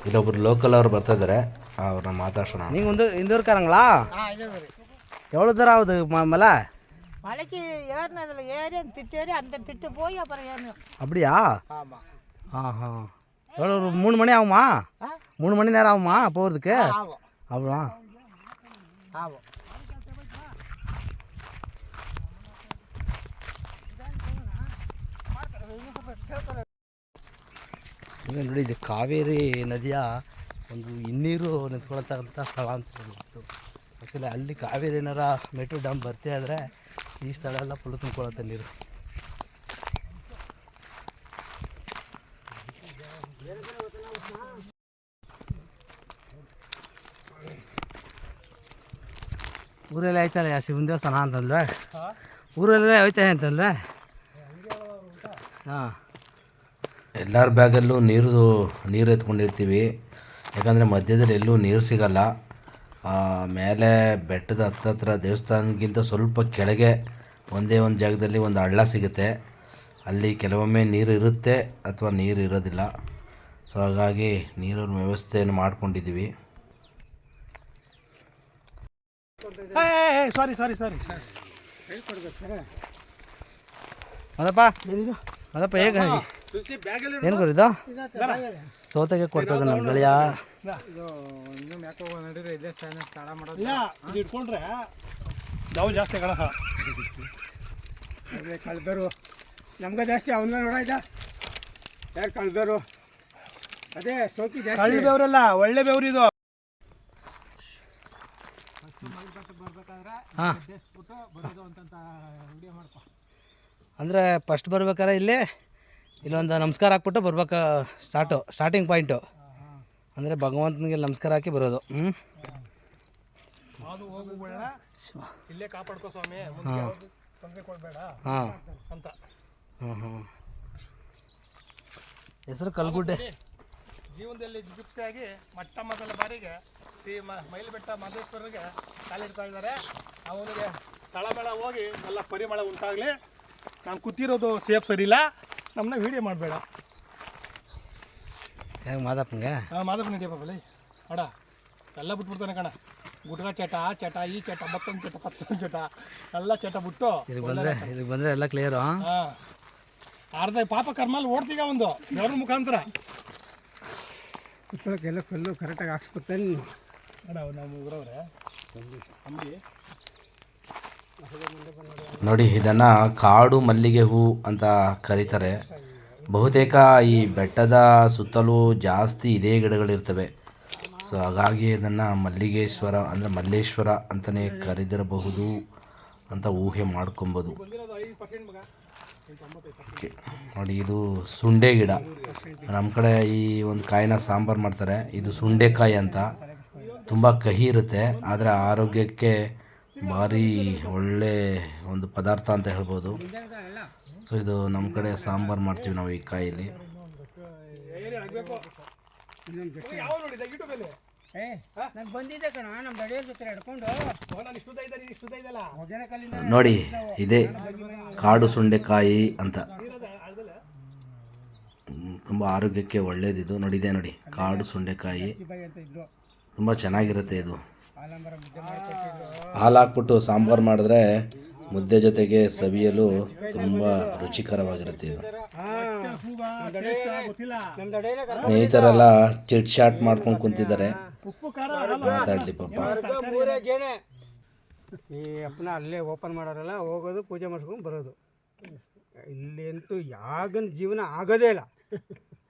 ಇಲ್ಲೊಬ್ರು ಲೋಕಲ್ ಅವ್ರು ಬರ್ತಾಯಿದ್ದಾರೆ, ಅವ್ರನ್ನ ಮಾತಾಡ್ಸೋಣ. நீங்கள் வந்து இந்த ஊருக்காரங்களா? எவ்வளோ தூரம் ஆகுது மலை? மலைக்கு ஏறினதில் ஏறி அந்த திட்டு ஏறி அந்த திட்டு போய் அப்புறம் ஏறணும். அப்படியா? ஆமாம். ஆஹா. எவ்வளோ ஒரு 3 மணி ஆகுமா? 3 மணி நேரம் ஆகுமா போகிறதுக்கு? ஆகும் அவ்வளோ ஆகும். ಈಗ ನೋಡಿ, ಇದು ಕಾವೇರಿ ನದಿಯ ಒಂದು ಹಿನ್ನೀರು ನಿಂತ್ಕೊಳ್ತಕ್ಕಂಥ ಸ್ಥಳ ಅಂತ ಹೇಳ್ಬೋದು. ಆ್ಯಕ್ಚುಲಿ ಅಲ್ಲಿ ಕಾವೇರಿ ಏನಾರ ಮೇಟೂರು ಡ್ಯಾಮ್ ಬರ್ತಾ ಇದ್ದರೆ ಈ ಸ್ಥಳ ಎಲ್ಲ ಫುಲ್ ತುಂಬ್ಕೊಳತ್ತೆ ನೀರು. ಊರಲ್ಲಿ ಆಯ್ತಲ್ಲ ಶಿವನ ದೇವಸ್ಥಾನ ಅಂತಂದ್ರೆ, ಊರಲ್ಲೇ ಹೋಯ್ತಾ ಅಂತಂದ್ರೆ. ಹಾಂ, ಎಲ್ಲರ ಬ್ಯಾಗಲ್ಲೂ ನೀರು ಎತ್ಕೊಂಡಿರ್ತೀವಿ, ಯಾಕಂದರೆ ಮಧ್ಯದಲ್ಲಿ ಎಲ್ಲೂ ನೀರು ಸಿಗಲ್ಲ. ಮೇಲೆ ಬೆಟ್ಟದ ಹತ್ತತ್ರ ದೇವಸ್ಥಾನಕ್ಕಿಂತ ಸ್ವಲ್ಪ ಕೆಳಗೆ ಒಂದೇ ಒಂದು ಜಾಗದಲ್ಲಿ ಒಂದು ಹಳ್ಳ ಸಿಗುತ್ತೆ. ಅಲ್ಲಿ ಕೆಲವೊಮ್ಮೆ ನೀರು ಇರುತ್ತೆ ಅಥವಾ ನೀರು ಇರೋದಿಲ್ಲ. ಸೊ ಹಾಗಾಗಿ ನೀರಿನ ವ್ಯವಸ್ಥೆಯನ್ನು ಮಾಡ್ಕೊಂಡಿದ್ದೀವಿ. ಸಾರಿ ಅದಪ್ಪ ಅದಪ್ಪ ಹೇಗೆ ಏನು ಗುರಿದು ಸೌತೆಗೆ ಕೊಡ್ತದೆ ನಮ್ಮ ಗೆಳೆಯ. ಇಲ್ಲ ಇದು ಇಟ್ಕೊಂಡ್ರೆ ನಾವು ಜಾಸ್ತಿ ಕಳಸ ಕಳ್ದರು ನಮ್ಗೆ ಜಾಸ್ತಿ ಅವನ ನೋಡಾಯ್ತಾ ಯಾರು ಕಳ್ದರು ಅದೇ ಸೋಕಿ ಜಾಸ್ತಿ ಕಳ್ಳ ಬೆವ್ರಲ್ಲ, ಒಳ್ಳೆ ಬೆವ್ರು ಇದು. ಹಾಂ, ಅಂದರೆ ಫಸ್ಟ್ ಬರ್ಬೇಕಾರೆ ಇಲ್ಲೊಂದು ನಮಸ್ಕಾರ ಹಾಕ್ಬಿಟ್ಟು ಬರ್ಬೇಕು. ಸ್ಟಾರ್ಟಿಂಗ್ ಪಾಯಿಂಟು ಅಂದರೆ ಭಗವಂತನಿಗೆ ನಮಸ್ಕಾರ ಹಾಕಿ ಬರೋದು. ಅದು ಹೋಗಬೇಡ, ಇಲ್ಲೇ ಕಾಪಾಡ್ಕೋ ಸ್ವಾಮಿ, ತೊಂದರೆ ಕೊಡಬೇಡ ಹಾಂ ಅಂತ. ಹೆಸರು ಕಲ್ಗುಡ್ಡೆ. ಜೀವನದಲ್ಲಿ ಜಿಗುಪ್ಸೆಯಾಗಿ ಮೊದಲ ಬಾರಿಗೆ ಶ್ರೀ ಮೈಲಬೆಟ್ಟ ಮಹದೇಶ್ವರರಿಗೆ ಕಾಲಿಡ್ತಾ ಇದ್ದಾರೆ. ಅವನಿಗೆ ತಳಮಳ ಹೋಗಿ ಎಲ್ಲ ಪರಿಮಳ ಉಂಟಾಗಲಿ. ನಾನು ಕೂತಿರೋದು ಸೇಫ್ ಸರಿ ಇಲ್ಲ, ನಮ್ಮನ್ನ ವೀಡಿಯೋ ಮಾಡಬೇಡ. ಹೆಂಗೆ ಮಾದಪ್ಪನಿಗೆ? ಹಾಂ, ಮಾದಪ್ಪ ನಡಿಯಪ್ಪ ಬಲಿ ಅಡ ಎಲ್ಲ ಬಿಟ್ಬಿಡ್ತಾನೆ ಕಣ. ಗುಟ್ಕ ಚಟ ಈ ಚಟ ಮತ್ತೊಂದು ಚಟ ಎಲ್ಲ ಚಟ ಬಿಟ್ಟು ಇದಕ್ಕೆ ಬಂದರೆ ಎಲ್ಲ ಕ್ಲಿಯರು. ಹಾಂ, ಅರ್ಧ ಪಾಪ ಕರ್ಮಲ್ಲಿ ಓಡ್ತೀಗ ಒಂದು ದೇವ್ರ ಮುಖಾಂತರ. ಕುತ್ಕೊಳ್ಳೋಕ್ಕೆಲ್ಲ ಕಲ್ಲು ಕರೆಕ್ಟಾಗಿ ಹಾಕ್ಸ್ಕೊತಾನೆ ಅಡ ನಮ್ಮ ಊರವ್ರೆ ಅಂಬಿ. ನೋಡಿ, ಇದನ್ನು ಕಾಡು ಮಲ್ಲಿಗೆ ಹೂ ಅಂತ ಕರೀತಾರೆ. ಬಹುತೇಕ ಈ ಬೆಟ್ಟದ ಸುತ್ತಲೂ ಜಾಸ್ತಿ ಇದೇ ಗಿಡಗಳಿರ್ತವೆ. ಸೊ ಹಾಗಾಗಿ ಇದನ್ನು ಮಲ್ಲಿಗೇಶ್ವರ ಅಂದರೆ ಮಲ್ಲೇಶ್ವರ ಅಂತಲೇ ಕರೆದಿರಬಹುದು ಅಂತ ಊಹೆ ಮಾಡ್ಕೊಬೋದು. ಓಕೆ, ನೋಡಿ, ಇದು ಸುಂಡೆ ಗಿಡ. ನಮ್ಮ ಕಡೆ ಈ ಒಂದು ಕಾಯಿನ ಸಾಂಬಾರು ಮಾಡ್ತಾರೆ. ಇದು ಸುಂಡೆಕಾಯಿ ಅಂತ, ತುಂಬ ಕಹಿ ಇರುತ್ತೆ, ಆದರೆ ಆರೋಗ್ಯಕ್ಕೆ ಭಾರಿ ಒಳ್ಳೆ ಒಂದು ಪದಾರ್ಥ ಅಂತ ಹೇಳ್ಬೋದು. ಸೊ ಇದು ನಮ್ಮ ಕಡೆ ಸಾಂಬಾರು ಮಾಡ್ತೀವಿ ನಾವು ಈ ಕಾಯಲ್ಲಿ. ನಾನು ಬಂದಿದ್ದೆ ಕಣ ನಮ್ಮ ದಡಿಯವ್ರ ಜೊತೆ ಹಿಡ್ಕೊಂಡು ನೋಡಿ, ಇದೇ ಕಾಡು ಸುಂಡೆಕಾಯಿ ಅಂತ, ತುಂಬ ಆರೋಗ್ಯಕ್ಕೆ ಒಳ್ಳೇದಿದು. ನೋಡಿದೆ ನೋಡಿ, ಕಾಡು ಸುಂಡೆಕಾಯಿ ತುಂಬ ಚೆನ್ನಾಗಿರುತ್ತೆ. ಇದು ಹಾಲು ಹಾಕ್ಬಿಟ್ಟು ಸಾಂಬಾರು ಮಾಡಿದ್ರೆ ಮುದ್ದೆ ಜೊತೆಗೆ ಸವಿಯಲು ತುಂಬ ರುಚಿಕರವಾಗಿರುತ್ತೆ ಇದು. ಸ್ನೇಹಿತರೆಲ್ಲ ಚಿಟ್ ಚಾಟ್ ಮಾಡ್ಕೊಂಡು ಕುಂತಿದ್ದಾರೆ, ಮಾತಾಡಲಿ ಪಾಪ. ಈ ಅಪ್ಪನ ಅಲ್ಲೇ ಓಪನ್ ಮಾಡೋರಲ್ಲ, ಹೋಗೋದು ಪೂಜೆ ಮಾಡ್ಸ್ಕೊಂಡು ಬರೋದು. ಇಲ್ಲಿ ಅಂತೂ ಯಾಗನ ಜೀವನ ಆಗೋದೇ ಇಲ್ಲ.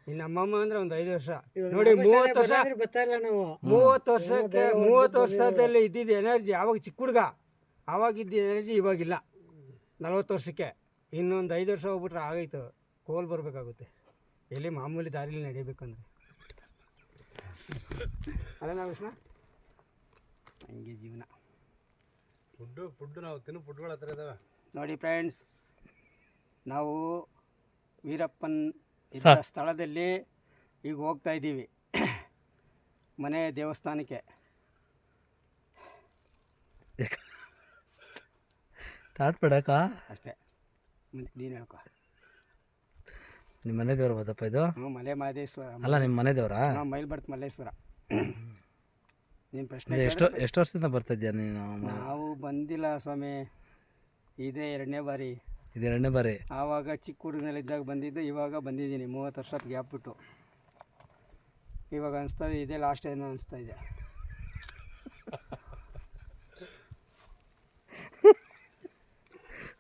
ಇನ್ನು ನಮ್ಮಮ್ಮ ಅಂದರೆ ಒಂದು 5 ವರ್ಷ ನೋಡಿ, 30 ವರ್ಷ 30 ವರ್ಷದಲ್ಲಿ ಇದ್ದಿದ್ದು ಎನರ್ಜಿ ಆವಾಗ ಚಿಕ್ಕ ಹುಡುಗ, ಆವಾಗಿದ್ದ ಎನರ್ಜಿ ಇವಾಗಿಲ್ಲ. 40 ವರ್ಷಕ್ಕೆ ಇನ್ನೊಂದು 5 ವರ್ಷ ಹೋಗ್ಬಿಟ್ರೆ ಆಗೈತು, ಕೋಲ್ ಬರಬೇಕಾಗುತ್ತೆ. ಎಲ್ಲಿ ಮಾಮೂಲಿ ದಾರಿಲಿ ನಡಿಬೇಕಂದ್ರೆ ಅಲ್ಲ ಕೃಷ್ಣ, ಹಂಗೆ ಜೀವನ. ಫುಡ್ಡು ನಾವು ತಿನ್ನೋ ಫುಡ್ಗಳು ಹತ್ರ ಇದಾವೆ ನೋಡಿ ಫ್ರೆಂಡ್ಸ್, ನಾವು ವೀರಪ್ಪನ್ ಇದ್ದ ಸ್ಥಳದಲ್ಲಿ ಈಗ ಹೋಗ್ತಾ ಇದ್ದೀವಿ ಮನೆ ದೇವಸ್ಥಾನಕ್ಕೆ. ಸ್ಟಾರ್ಟ್ ಬಿಡಕ್ಕ ಅಷ್ಟೇ, ಮುಂದೆ ನೀನು ಹೇಳ್ಕೊ. ನಿಮ್ಮ ಮನೆ ದೇವ್ರ ಬದಪ್ಪ ಇದು? ಹ್ಞೂ, ಮಲೆ ಮಹದೇಶ್ವರ. ಅಲ್ಲ ನಿಮ್ಮ ಮನೆ ದೇವ್ರಾ? ನಾವು ಮೈಲ್ಬರ್ತ್ ಮಲ್ಲೇಶ್ವರ. ನಿಮ್ಮ ಪ್ರಶ್ನೆ ಎಷ್ಟು ವರ್ಷದಿಂದ ಬರ್ತಾ ಇದೆಯಾ ನೀನು? ನಾವು ಬಂದಿಲ್ಲ ಸ್ವಾಮಿ, ಇದೇ 2ನೇ ಬಾರಿ. ಇದು 2ನೇ ಬಾರಿ? ಆವಾಗ ಚಿಕ್ಕ ಹುಡುಗನಲ್ಲಿದ್ದಾಗ ಬಂದಿದ್ದು, ಇವಾಗ ಬಂದಿದ್ದೀನಿ 30 ವರ್ಷದ ಗ್ಯಾಪ್ ಬಿಟ್ಟು. ಇವಾಗ ಅನಿಸ್ತಾ ಇದೆ ಇದೇ ಲಾಸ್ಟ್ ಏನೋ ಅನಿಸ್ತಾ ಇದೆ.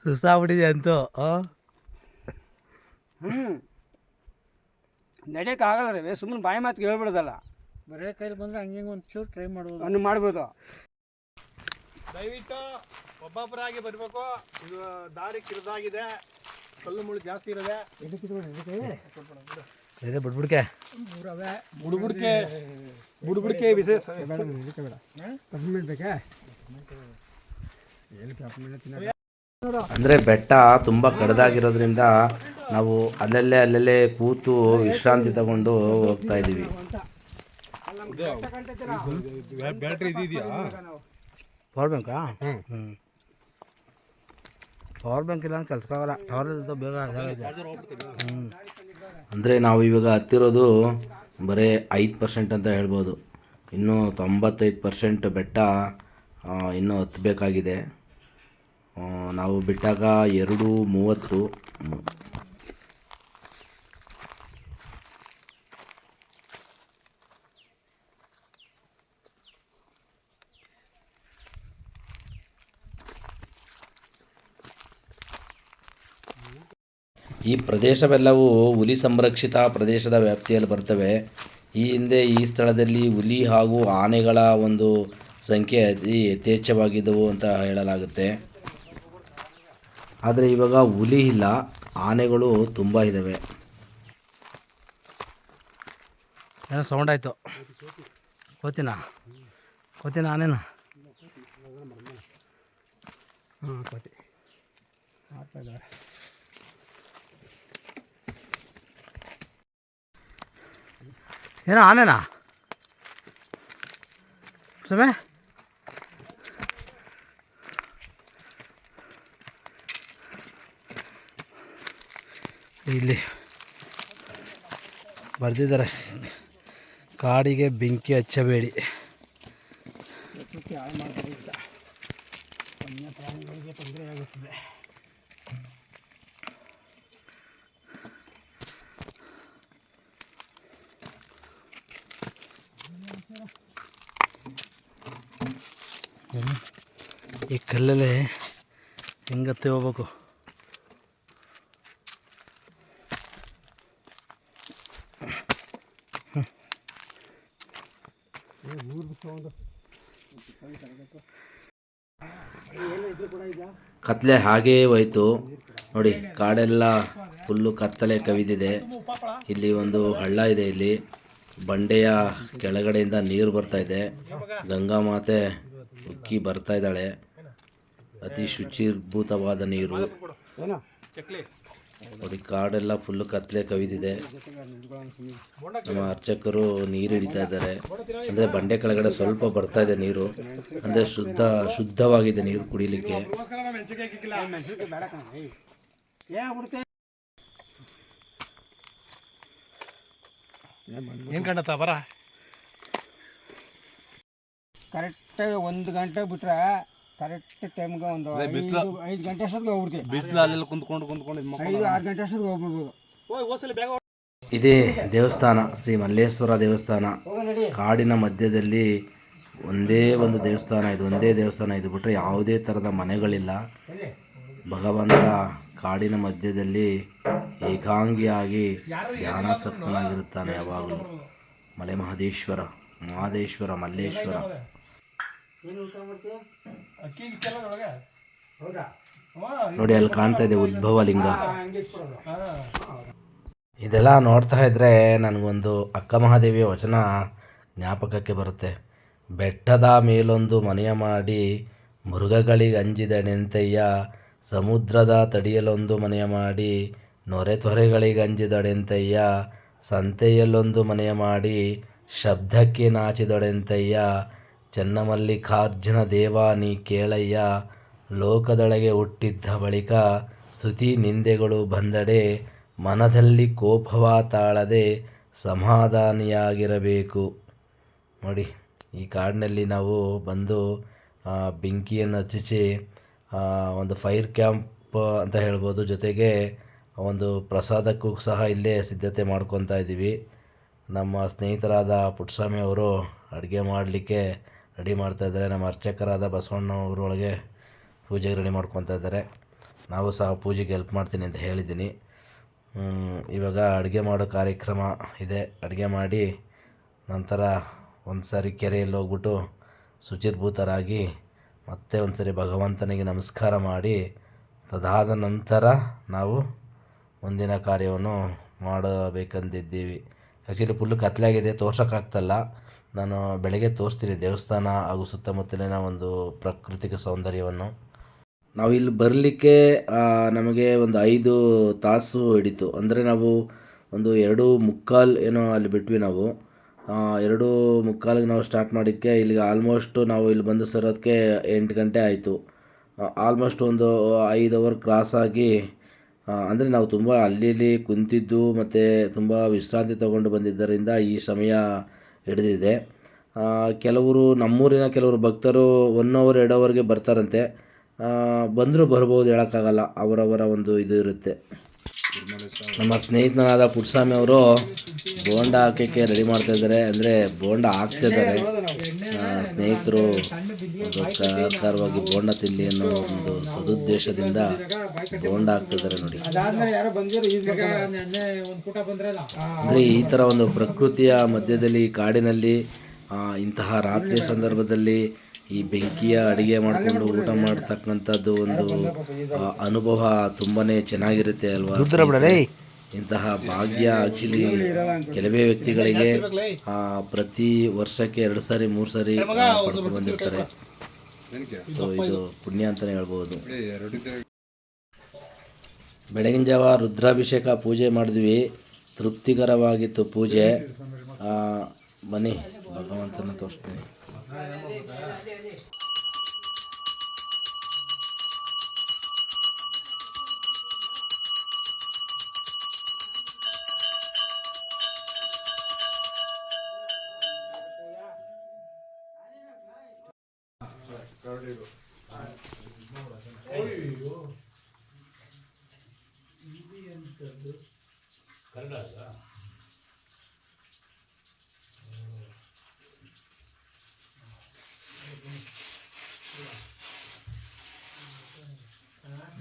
ಸುಸ್ತಾಗ್ಬಿಟ್ಟಿದೆ ಅಂತೂ. ನಡೆಯೋಕ್ಕಾಗಲ್ಲ ರೀ, ಸುಮ್ಮನೆ ಬಾಯಿ ಮಾತಿಗೆ ಹೇಳ್ಬಿಡೋದಲ್ಲ. ಬರೇ ಕೈಲಿ ಬಂದರೆ ಹಂಗೆ ಒಂಚೂರು ಟ್ರೈ ಮಾಡ್ಬೋದು. ಅನ್ನು ಮಾಡ್ಬೋದು. ದಯವಿಟ್ಟು ಒಬ್ಬೊಬ್ಬರಾಗಿ ಬರಬೇಕು. ಇದು ದಾರಿ ಕಿರಿದಾಗಿದೆ, ಕಲ್ಲು ಮುಳ್ಳು ಜಾಸ್ತಿ ಇರೋದೆ. ಬಿಡ್ಬಿಡ್ಕೆ ಬುಡ್ಬುಡಿಕೆ ವಿಶೇಷ. ಅಂದರೆ ಬೆಟ್ಟ ತುಂಬ ಕಡ್ದಾಗಿರೋದ್ರಿಂದ ನಾವು ಅಲ್ಲಲ್ಲೇ ಕೂತು ವಿಶ್ರಾಂತಿ ತಗೊಂಡು ಹೋಗ್ತಾ ಇದ್ದೀವಿ. ಬ್ಯಾಟ್ರಿ ಇದೆಯಾ? ಪವರ್ ಬ್ಯಾಂಕಾ? ಪವರ್ ಬ್ಯಾಂಕ್ ಇಲ್ಲ ಅಂತ ಕೆಲ್ಸಕ್ಕಾಗಲ್ಲ. ಟವರ್ ಇದ್ದು ಬೇಗ ಅಂದರೆ ನಾವು ಇವಾಗ ಹತ್ತಿರೋದು ಬರೀ 5% ಅಂತ ಹೇಳ್ಬೋದು. ಇನ್ನೂ 95% ಬೆಟ್ಟ ಇನ್ನೂ ಹತ್ತಬೇಕಾಗಿದೆ. ನಾವು ಬಿಟ್ಟಾಗ 2:30. ಈ ಪ್ರದೇಶವೆಲ್ಲವೂ ಹುಲಿ ಸಂರಕ್ಷಿತ ಪ್ರದೇಶದ ವ್ಯಾಪ್ತಿಯಲ್ಲಿ ಬರ್ತವೆ. ಈ ಹಿಂದೆ ಈ ಸ್ಥಳದಲ್ಲಿ ಹುಲಿ ಹಾಗೂ ಆನೆಗಳ ಒಂದು ಸಂಖ್ಯೆ ಅತಿ ಯಥೇಚ್ಛವಾಗಿದ್ದವು ಅಂತ ಹೇಳಲಾಗುತ್ತೆ. ಆದರೆ ಇವಾಗ ಹುಲಿ ಇಲ್ಲ, ಆನೆಗಳು ತುಂಬ ಇದ್ದಾವೆ. ಏನೋ ಸೌಂಡ್ ಆಯಿತು. ಕೋತಿನ ಆನೆನ? ಹಾಂ, ಕೋತಿ ಆಗ್ತಾ ಇದ್ದಾವೆ. ಏನೋ ಆನೆನಾ ಸಮಯ? ಇಲ್ಲಿ ಬರೆದಿದ್ದಾರೆ, ಕಾಡಿಗೆ ಬೆಂಕಿ ಹಚ್ಚಬೇಡಿ. ವನ್ಯ ಪ್ರಾಣಿಗಳಿಗೆ ತೊಂದರೆ ಆಗುತ್ತದೆ. ಈ ಕಲ್ಲಲ್ಲಿ ಹೆಂಗತ್ತೆ ಹೋಗ್ಬೇಕು. ಕತ್ಲೆ ಹಾಗೇ ಹೋಯ್ತು ನೋಡಿ. ಕಾಡೆಲ್ಲ ಫುಲ್ಲು ಕತ್ತಲೆ ಕವಿದಿದೆ. ಇಲ್ಲಿ ಒಂದು ಹಳ್ಳ ಇದೆ. ಇಲ್ಲಿ ಬಂಡೆಯ ಕೆಳಗಡೆಯಿಂದ ನೀರು ಬರ್ತಾ ಇದೆ. ಗಂಗಾ ಮಾತೆ ಉಕ್ಕಿ ಬರ್ತಾ ಇದ್ದಾಳೆ. ಅತಿ ಶುಚಿರ್ಭೂತವಾದ ನೀರು ನೋಡಿ. ಕಾಡೆಲ್ಲ ಫುಲ್ಲು ಕತ್ಲೆ ಕವಿದಿದೆ. ನಮ್ಮ ಅರ್ಚಕರು ನೀರು ಹಿಡಿತಾ ಇದ್ದಾರೆ. ಅಂದರೆ ಬಂಡೆ ಕೆಳಗಡೆ ಸ್ವಲ್ಪ ಬರ್ತಾ ಇದೆ ನೀರು. ಅಂದರೆ ಶುದ್ಧವಾಗಿದೆ ನೀರು ಕುಡಿಲಿಕ್ಕೆ. ಏನು ಕಂಡತ್ತ ಬರ? ಕರೆಕ್ಟಾಗಿ 1 ಗಂಟೆ ಬಿಟ್ರೆ ಕರೆಕ್ಟ್ ಟೈಮ್ಗೆ ಒಂದು 5 ಗಂಟೆ ಅಷ್ಟೊತ್ತಿಗೆ ಹೋಗ್ಬಿಡ್ತೀವಿ. ಬಿಸಿಲು ಅಲ್ಲೆಲ್ಲ ಕುಂತ್ಕೊಂಡು 5-6 ಗಂಟೆ ಅಷ್ಟೊತ್ತಿಗೆ ಹೋಗ್ಬಿಡ್ಬೋದು. ಇದೇ ದೇವಸ್ಥಾನ ಶ್ರೀ ಮಲ್ಲೇಶ್ವರ ದೇವಸ್ಥಾನ. ಕಾಡಿನ ಮಧ್ಯದಲ್ಲಿ ಒಂದೇ ಒಂದು ದೇವಸ್ಥಾನ ಇದು. ಒಂದೇ ದೇವಸ್ಥಾನ ಇದು ಬಿಟ್ಟರೆ ಯಾವುದೇ ಥರದ ಮನೆಗಳಿಲ್ಲ. ಭಗವಂತ ಕಾಡಿನ ಮಧ್ಯದಲ್ಲಿ ಏಕಾಂಗಿಯಾಗಿ ಧ್ಯಾನಾಸಕ್ತನಾಗಿರುತ್ತಾನೆ ಯಾವಾಗಲೂ. ಮಲೆ ಮಹದೇಶ್ವರ, ಮಲ್ಲೇಶ್ವರ. ಅಕ್ಕಿ ಗಿಕ್ಕೆಲ್ಲ ಒಳಗೆ ಹೌದಾ? ನೋಡಿ ಅಲ್ಲಿ ಕಾಣ್ತಾ ಇದೆ ಉದ್ಭವ ಲಿಂಗ. ಹಂಗೆ ಇಟ್ಬಿಡೋದು. ಇದೆಲ್ಲ ನೋಡ್ತಾ ಇದ್ದರೆ ನನಗೊಂದು ಅಕ್ಕ ಮಹಾದೇವಿಯ ವಚನ ಜ್ಞಾಪಕಕ್ಕೆ ಬರುತ್ತೆ. ಬೆಟ್ಟದ ಮೇಲೊಂದು ಮನೆಯ ಮಾಡಿ ಮೃಗಗಳಿಗೆ ಅಂಜಿದಡೆಂತಯ್ಯ, ಸಮುದ್ರದ ತಡಿಯಲೊಂದು ಮನೆಯ ಮಾಡಿ ನೊರೆ ತೊರೆಗಳಿಗೆ ಅಂಜಿದಡೆಂತಯ್ಯ, ಸಂತೆಯಲ್ಲೊಂದು ಮನೆಯ ಮಾಡಿ ಶಬ್ದಕ್ಕೆ ನಾಚಿದಡೆಂತಯ್ಯ, ಚನ್ನಮಲ್ಲಿಕಾರ್ಜುನ ದೇವ ನೀ ಕೇಳಯ್ಯ, ಲೋಕದೊಳಗೆ ಹುಟ್ಟಿದ್ದ ಬಳಿಕ ಸ್ತುತಿ ನಿಂದೆಗಳು ಬಂದಡೆ, ಮನದಲ್ಲಿ ಕೋಪವ ತಾಳದೆ ಸಮಾಧಾನಿಯಾಗಿರಬೇಕು. ನೋಡಿ, ಈ ಕಾಡಿನಲ್ಲಿ ನಾವು ಬಂದು ಬೆಂಕಿಯನ್ನು ಹಚ್ಚಿಸಿ ಒಂದು ಫೈರ್ ಕ್ಯಾಂಪ್ ಅಂತ ಹೇಳ್ಬೋದು, ಜೊತೆಗೆ ಒಂದು ಪ್ರಸಾದಕ್ಕೂ ಸಹ ಇಲ್ಲೇ ಸಿದ್ಧತೆ ಮಾಡ್ಕೊತಾ ಇದ್ದೀವಿ. ನಮ್ಮ ಸ್ನೇಹಿತರಾದ ಪುಟ್ಟಸ್ವಾಮಿ ಅವರು ಅಡುಗೆ ಮಾಡಲಿಕ್ಕೆ ರೆಡಿ ಮಾಡ್ತಾಯಿದ್ದಾರೆ. ನಮ್ಮ ಅರ್ಚಕರಾದ ಬಸವಣ್ಣವರು ಒಳಗೆ ಪೂಜೆಗೆ ರೆಡಿ ಮಾಡ್ಕೊತಾ ಇದ್ದಾರೆ. ನಾವು ಸಹ ಪೂಜೆಗೆ ಹೆಲ್ಪ್ ಮಾಡ್ತೀನಿ ಅಂತ ಹೇಳಿದ್ದೀನಿ. ಇವಾಗ ಅಡುಗೆ ಮಾಡೋ ಕಾರ್ಯಕ್ರಮ ಇದೆ. ಅಡುಗೆ ಮಾಡಿ ನಂತರ ಒಂದು ಸಾರಿ ಕೆರೆಯಲ್ಲಿ ಹೋಗ್ಬಿಟ್ಟು ಶುಚಿರ್ಭೂತರಾಗಿ ಮತ್ತೆ ಒಂದು ಸರಿ ಭಗವಂತನಿಗೆ ನಮಸ್ಕಾರ ಮಾಡಿ ತದಾದ ನಂತರ ನಾವು ಮುಂದಿನ ಕಾರ್ಯವನ್ನು ಮಾಡಬೇಕಂದಿದ್ದೀವಿ. Actually full ಕತ್ಲಾಗಿದೆ, ತೋರ್ಸೋಕ್ಕಾಗ್ತಲ್ಲ. ನಾನು ಬೆಳಗ್ಗೆ ತೋರಿಸ್ತೀನಿ ದೇವಸ್ಥಾನ ಹಾಗೂ ಸುತ್ತಮುತ್ತಲಿನ ಒಂದು ಪ್ರಾಕೃತಿಕ ಸೌಂದರ್ಯವನ್ನು. ನಾವು ಇಲ್ಲಿ ಬರಲಿಕ್ಕೆ ನಮಗೆ ಒಂದು 5 ತಾಸು ಹಿಡಿತು. ಅಂದರೆ ನಾವು ಒಂದು 2:45 ಏನೋ ಅಲ್ಲಿ ಬಿಟ್ವಿ ನಾವು. 2:45ಗೆ ನಾವು ಸ್ಟಾರ್ಟ್ ಮಾಡಿದ್ದಕ್ಕೆ ಇಲ್ಲಿಗೆ ಆಲ್ಮೋಸ್ಟು ನಾವು ಇಲ್ಲಿ ಬಂದು ಸೇರೋದಕ್ಕೆ 8 ಗಂಟೆ ಆಯಿತು. ಆಲ್ಮೋಸ್ಟ್ ಒಂದು 5 ಅವರ್ ಕ್ರಾಸಾಗಿ, ಅಂದರೆ ನಾವು ತುಂಬ ಅಲ್ಲಿ ಕುಂತಿದ್ದು ಮತ್ತು ತುಂಬ ವಿಶ್ರಾಂತಿ ತಗೊಂಡು ಬಂದಿದ್ದರಿಂದ ಈ ಸಮಯ ಹಿಡಿದಿದೆ. ಕೆಲವರು ನಮ್ಮೂರಿನ ಕೆಲವರು ಭಕ್ತರು 1 ಅವರ್ 2 ಅವರ್ಗೆ ಬರ್ತಾರಂತೆ. ಬಂದರೂ ಬರ್ಬೋದು, ಹೇಳೋಕ್ಕಾಗಲ್ಲ, ಅವರವರ ಒಂದು ಇದು ಇರುತ್ತೆ. ನಮ್ಮ ಸ್ನೇಹಿತನಾದ ಪುಟ್ಟಸ್ವಾಮಿ ಅವರು ಬೋಂಡ ಹಾಕೋಕ್ಕೆ ರೆಡಿ ಮಾಡ್ತಾಯಿದ್ದಾರೆ, ಅಂದರೆ ಬೋಂಡ ಹಾಕ್ತಿದ್ದಾರೆ. ಸ್ನೇಹಿತರು ಕಾರ್ಯವಾಗಿ ಬೋಂಡ ತಿನ್ನಲಿ ಅನ್ನೋ ಒಂದು ಸದುದ್ದೇಶದಿಂದ ಬೋಂಡ ಹಾಕ್ತಿದ್ದಾರೆ. ನೋಡಿ, ಅಂದರೆ ಈ ಥರ ಒಂದು ಪ್ರಕೃತಿಯ ಮಧ್ಯದಲ್ಲಿ ಕಾಡಿನಲ್ಲಿ ಇಂತಹ ರಾತ್ರಿ ಸಂದರ್ಭದಲ್ಲಿ ಈ ಬೆಂಕಿಯ ಅಡುಗೆ ಮಾಡಿಕೊಂಡು ಊಟ ಮಾಡ್ತಕ್ಕಂಥದ್ದು ಒಂದು ಅನುಭವ ತುಂಬಾ ಚೆನ್ನಾಗಿರುತ್ತೆ ಅಲ್ವಾ. ಇಂತಹ ಭಾಗ್ಯ ಆ್ಯಕ್ಚುಲಿ ಕೆಲವೇ ವ್ಯಕ್ತಿಗಳಿಗೆ ಪ್ರತಿ ವರ್ಷಕ್ಕೆ 2 ಸಾರಿ 3 ಸಾರಿ ಪಡ್ಕೊಂಡು ಬಂದಿರ್ತಾರೆ. ಸೊ ಇದು ಪುಣ್ಯ ಅಂತಲೇ ಹೇಳ್ಬೋದು. ಬೆಳಗಿನ ಜಾವ ರುದ್ರಾಭಿಷೇಕ ಪೂಜೆ ಮಾಡಿದ್ವಿ, ತೃಪ್ತಿಕರವಾಗಿತ್ತು ಪೂಜೆ. ಬನ್ನಿ ಭಗವಂತನ ತೋರಿಸ್ತೀನಿ.